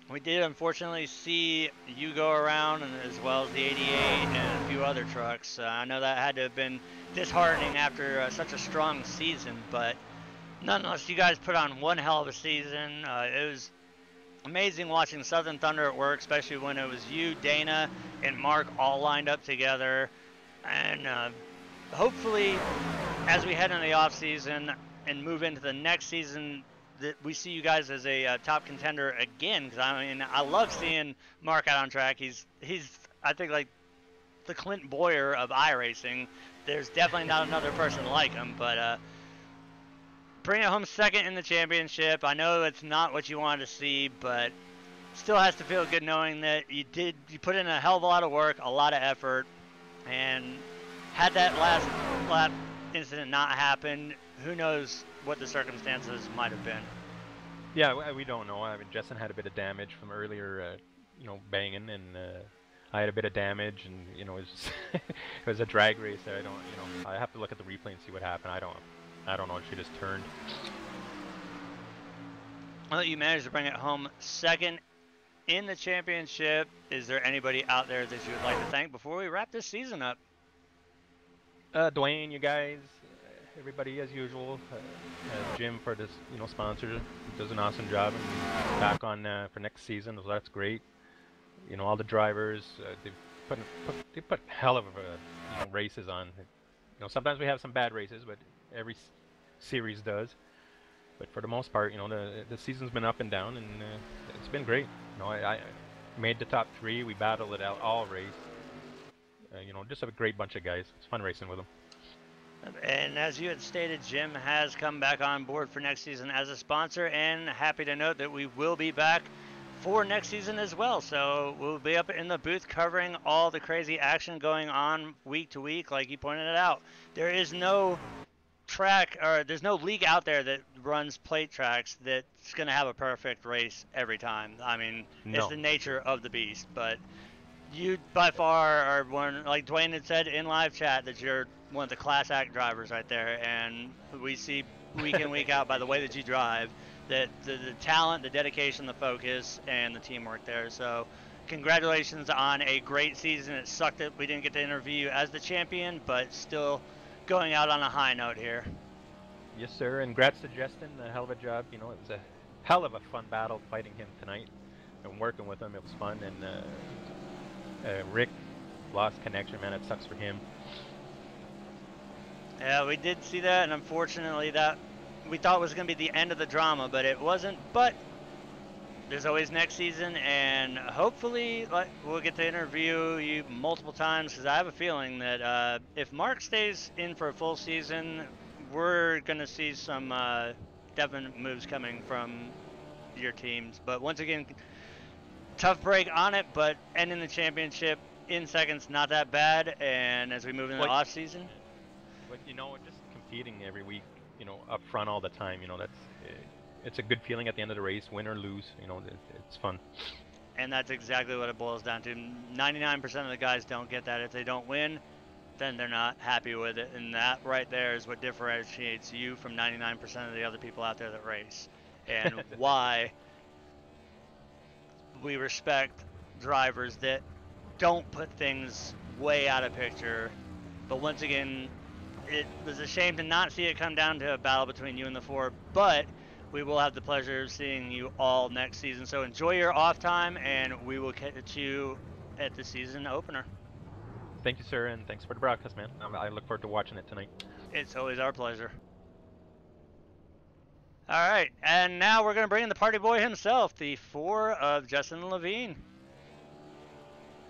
Speaker 1: we did unfortunately see you go around, and as well as the 88 and a few other trucks. I know that had to have been disheartening after such a strong season, but nonetheless, you guys put on one hell of a season. It was amazing watching Southern Thunder at work, especially when it was you, Dana, and Mark all lined up together. And hopefully, as we head into the off season and move into the next season, that we see you guys as a top contender again. Because I mean, I love seeing Mark out on track. He's I think like the Clint Boyer of iRacing. There's definitely not another person like him, but. Bring it home second in the championship. I know it's not what you wanted to see, but still has to feel good knowing that you put in a hell of a lot of work, a lot of effort, and had that last lap incident not happen, who knows what the circumstances might have been.
Speaker 4: Yeah, we don't know. I mean, Justin had a bit of damage from earlier, banging, and I had a bit of damage, and it was it was a drag race there. I have to look at the replay and see what happened. I don't know if she just turned.
Speaker 1: Well, you managed to bring it home second in the championship. Is there anybody out there that you would like to thank before we wrap this season up?
Speaker 4: Dwayne, you guys, everybody as usual. Jim for this, sponsor, does an awesome job, and he's back on for next season, so that's great. All the drivers, they put hell of races on. Sometimes we have some bad races, but every series does. But for the most part, the season's been up and down, and it's been great. I made the top three. We battled it out all race. Just a great bunch of guys. It's fun racing with them.
Speaker 1: And as you had stated, Jim has come back on board for next season as a sponsor, and happy to note that we will be back for next season as well. So we'll be up in the booth covering all the crazy action going on week to week, like you pointed it out. There is no track, or there's no league out there that runs plate tracks that's going to have a perfect race every time. I mean, it's the nature of the beast, but you by far are one, like Dwayne had said in live chat, that you're one of the class act drivers right there, and we see week in, week out by the way that you drive, that the talent, the dedication, the focus, and the teamwork there. So congratulations on a great season. It sucked that we didn't get to interview you as the champion, but still going out on a high note here.
Speaker 4: Yes, sir, and congrats to Justin. A hell of a job. It was a hell of a fun battle fighting him tonight and working with him. It was fun, and Rick lost connection, man. It sucks for him.
Speaker 1: Yeah, we did see that, and unfortunately that we thought was going to be the end of the drama, but it wasn't. But there's always next season, and hopefully we'll get to interview you multiple times, because I have a feeling that if Mark stays in for a full season, we're going to see some definite moves coming from your teams. But once again, tough break on it, but ending the championship in seconds, not that bad. And as we move into the off season,
Speaker 4: but just competing every week, up front all the time, it's a good feeling at the end of the race, win or lose. It's fun.
Speaker 1: And that's exactly what it boils down to. 99% of the guys don't get that. If they don't win, then they're not happy with it. And that right there is what differentiates you from 99% of the other people out there that race. And why we respect drivers that don't put things way out of picture. But once again, it was a shame to not see it come down to a battle between you and the four, but we will have the pleasure of seeing you all next season. So enjoy your off time, and we will catch you at the season opener.
Speaker 4: Thank you, sir, and thanks for the broadcast, man. I look forward to watching it tonight.
Speaker 1: It's always our pleasure. All right, and now we're going to bring in the party boy himself, the 4 of Justin Levine.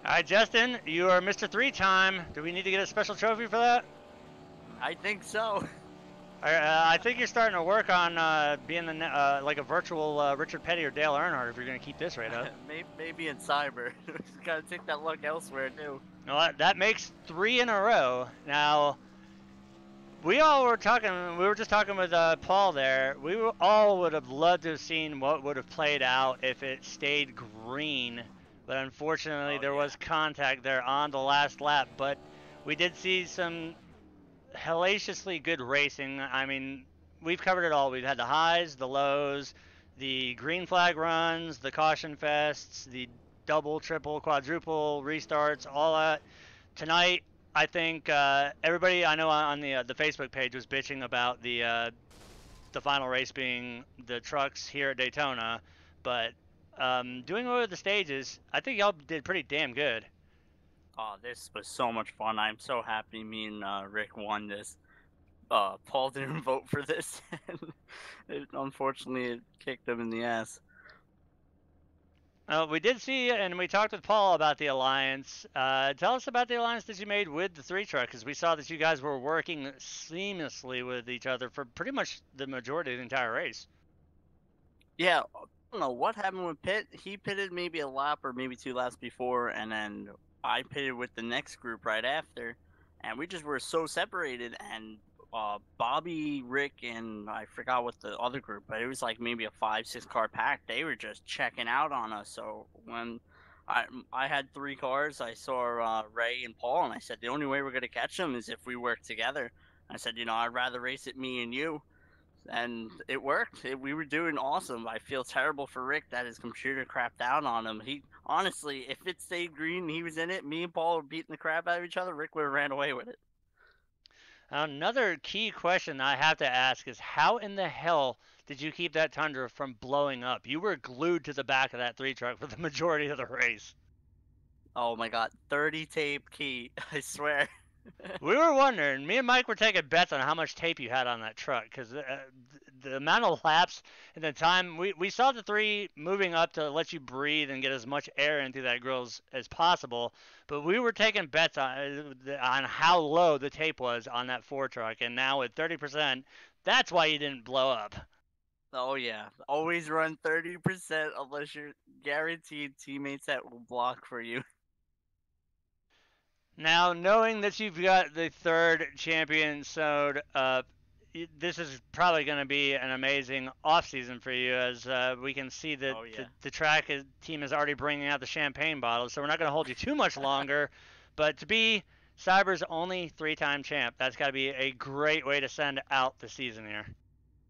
Speaker 1: All right, Justin, you are Mr. 3-time. Do we need to get a special trophy for that?
Speaker 5: I think so.
Speaker 1: I think you're starting to work on being like a virtual Richard Petty or Dale Earnhardt if you're going to keep this right up.
Speaker 5: Maybe in cyber. Just got to take that luck elsewhere, too.
Speaker 1: No, that makes 3 in a row. Now, we were just talking with Paul there. We all would have loved to have seen what would have played out if it stayed green. But unfortunately, there was contact there on the last lap. But we did see some hellaciously good racing. I mean, we've covered it all. We've had the highs, the lows, the green flag runs, the caution fests, the double, triple, quadruple restarts, all that. Tonight, I think everybody I know on the Facebook page was bitching about the final race being the trucks here at Daytona, but doing over the stages, I think y'all did pretty damn good.
Speaker 5: Oh, this was so much fun. I'm so happy me and Rick won this. Paul didn't vote for this, and unfortunately it kicked him in the ass.
Speaker 1: We did see, and we talked with Paul about the alliance. Tell us about the alliance that you made with the 3 truck, because we saw that you guys were working seamlessly with each other for pretty much the majority of the entire race.
Speaker 5: Yeah, I don't know what happened with Pitt. He pitted maybe a lap or maybe 2 laps before, and then I pitted with the next group right after, and we just were so separated. And Bobby, Rick, and I forgot what the other group, but it was like maybe a 5-6 car pack. They were just checking out on us. So when I had 3 cars, I saw Ray and Paul, and I said the only way we're gonna catch them is if we work together. I said, I'd rather race it me and you. And it worked. We were doing awesome. I feel terrible for Rick that his computer crapped out on him. He honestly, if it stayed green and he was in it, me and Paul were beating the crap out of each other, Rick would have ran away with it.
Speaker 1: Another key question I have to ask is how in the hell did you keep that Tundra from blowing up? You were glued to the back of that 3 truck for the majority of the race.
Speaker 5: Oh my god, 30 tape key, I swear.
Speaker 1: We were wondering, me and Mike were taking bets on how much tape you had on that truck because the amount of laps and the time we saw the 3 moving up to let you breathe and get as much air into that grill as possible, but we were taking bets on how low the tape was on that 4 truck, and now at 30%, that's why you didn't blow up.
Speaker 5: Oh yeah, always run 30% unless you're guaranteed teammates that will block for you.
Speaker 1: Now, knowing that you've got the 3rd champion sewed up, this is probably going to be an amazing off season for you, as we can see that
Speaker 5: Oh yeah.
Speaker 1: the track team is already bringing out the champagne bottles. So we're not going to hold you too much longer. But to be Cyber's only 3-time champ, that's got to be a great way to send out the season here.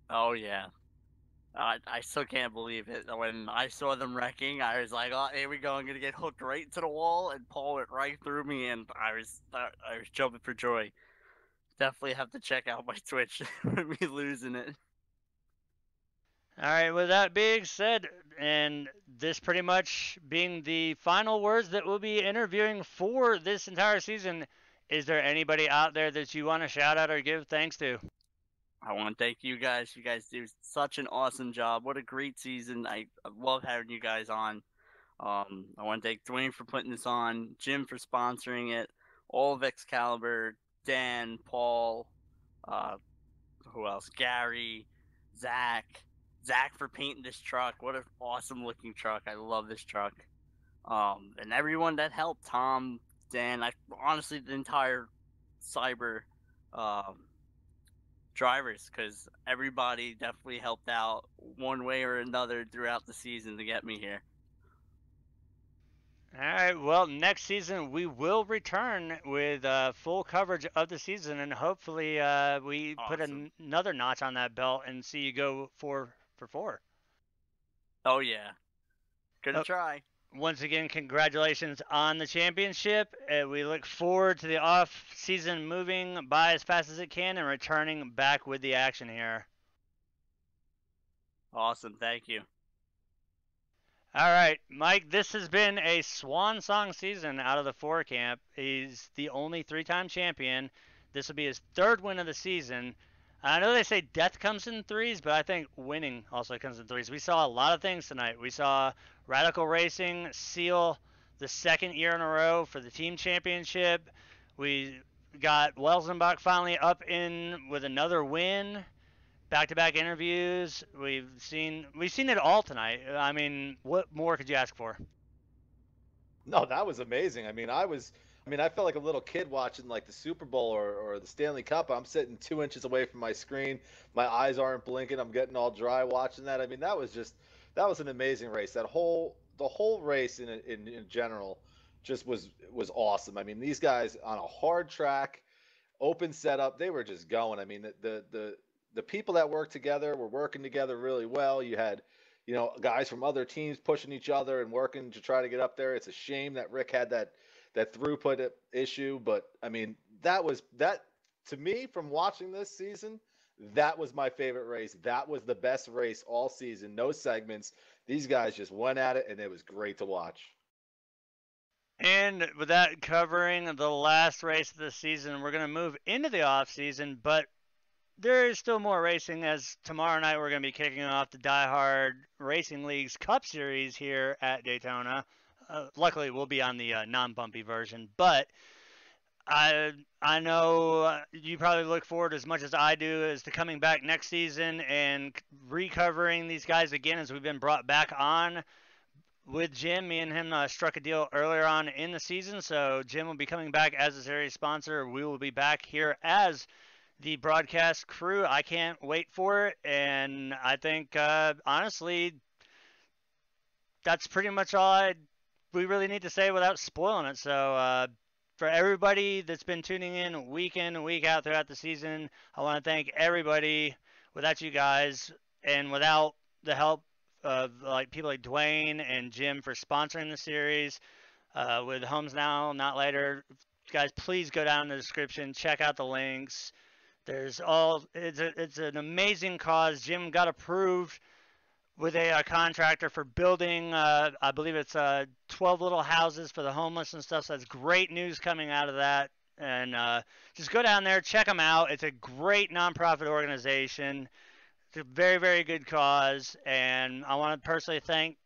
Speaker 5: Oh yeah. I still can't believe it. When I saw them wrecking, I was like, "Oh, here we go! I'm gonna get hooked right to the wall," and Paul went right through me, and I was jumping for joy. Definitely have to check out my Twitch for me losing it.
Speaker 1: All right, with that being said, and this pretty much being the final words that we'll be interviewing for this entire season, is there anybody out there that you want to shout out or give thanks to?
Speaker 5: I want to thank you guys. You guys do such an awesome job. What a great season. I love having you guys on. I want to thank Dwayne for putting this on, Jim for sponsoring it, all of Excalibur, Dan, Paul, uh, who else? Gary, Zach. Zach for painting this truck. What an awesome looking truck. I love this truck. And everyone that helped, Tom, Dan, honestly, the entire Cyber drivers, because everybody definitely helped out one way or another throughout the season to get me here.
Speaker 1: All right, well, next season we will return with full coverage of the season, and hopefully we put
Speaker 5: Awesome.
Speaker 1: another notch on that belt and see you go 4 for 4.
Speaker 5: Oh yeah, gonna
Speaker 1: Oh,
Speaker 5: try.
Speaker 1: once again, congratulations on the championship. We look forward to the off season moving by as fast as it can and returning back with the action here.
Speaker 5: Awesome, thank you.
Speaker 1: All right, Mike, this has been a swan song season out of the 4 camp. He's the only 3-time champion. This will be his 3rd win of the season. I know they say death comes in 3s, but I think winning also comes in 3s. We saw a lot of things tonight. We saw Radical Racing seal the 2nd year in a row for the team championship. We got Welsenbach finally up in with another win. Back-to-back interviews. We've seen it all tonight. I mean, what more could you ask for?
Speaker 2: No, that was amazing. I felt like a little kid watching like the Super Bowl or the Stanley Cup. I'm sitting 2 inches away from my screen. My eyes aren't blinking. I'm getting all dry watching that. I mean, that was an amazing race. The whole race in general just was awesome. I mean, these guys on a hard track, open setup, they were just going. I mean, the people that worked together were working together really well. You had, guys from other teams pushing each other and working to try to get up there. It's a shame that Rick had that throughput issue, but I mean, that to me from watching this season, that was my favorite race. That was the best race all season. No segments. These guys just went at it, and it was great to watch.
Speaker 1: And with that covering the last race of the season, we're going to move into the off season, but there is still more racing, as tomorrow night we're going to be kicking off the Die Hard Racing League's Cup Series here at Daytona. Luckily, we'll be on the non-bumpy version, but I know you probably look forward as much as I do as to coming back next season and recovering these guys again as we've been brought back on with Jim. Me and him struck a deal earlier on in the season, so Jim will be coming back as a series sponsor. We will be back here as the broadcast crew. I can't wait for it, and I think honestly that's pretty much all we really need to say without spoiling it. So for everybody that's been tuning in week and week out throughout the season, I want to thank everybody. Without you guys and without the help of like people like Dwayne and Jim for sponsoring the series, with Homes Now, Not Later, guys, please go down in the description, check out the links. It's an amazing cause. Jim got approved with a contractor for building, I believe it's 12 little houses for the homeless and stuff. So that's great news coming out of that. And just go down there, check them out. It's a great nonprofit organization. It's a very, very good cause. And I want to personally thank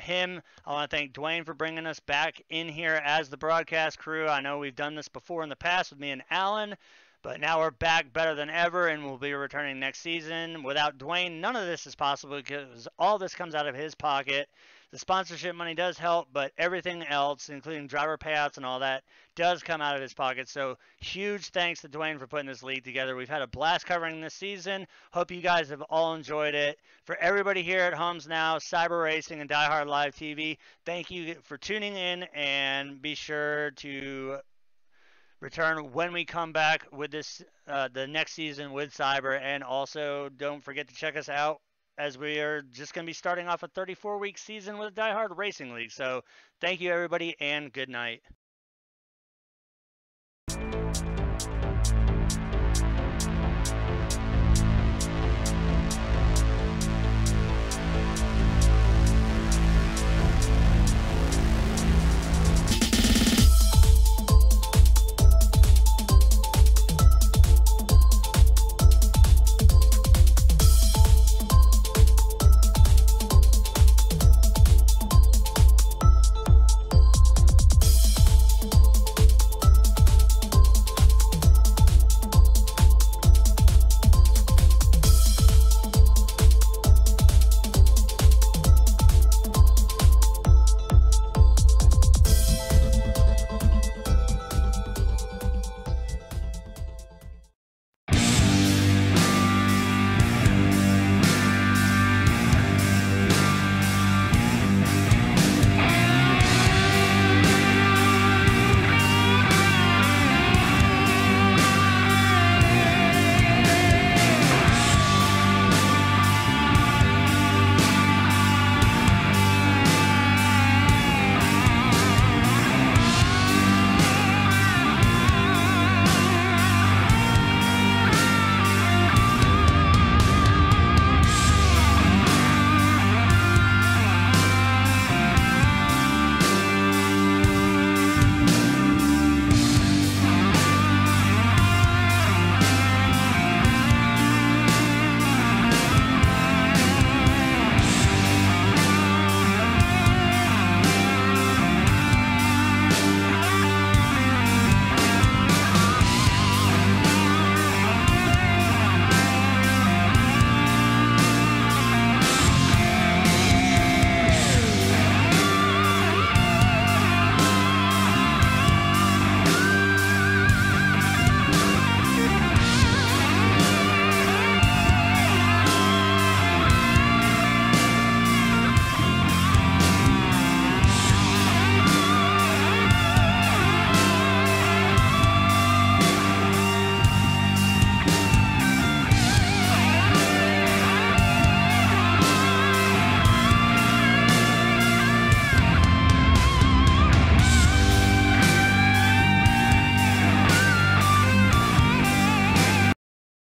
Speaker 1: him. I want to thank Dwayne for bringing us back in here as the broadcast crew. I know we've done this before in the past with me and Alan, but now we're back better than ever, and we'll be returning next season. Without Dwayne, none of this is possible because all this comes out of his pocket. The sponsorship money does help, but everything else, including driver payouts and all that, does come out of his pocket. So huge thanks to Dwayne for putting this league together. We've had a blast covering this season. Hope you guys have all enjoyed it. For everybody here at Homes Now, Cyber Racing, and Die Hard Live TV, thank you for tuning in, and be sure to return when we come back with this the next season with Cyber. And also don't forget to check us out as we are just going to be starting off a 34-week season with Die Hard Racing League. So thank you, everybody, and good night.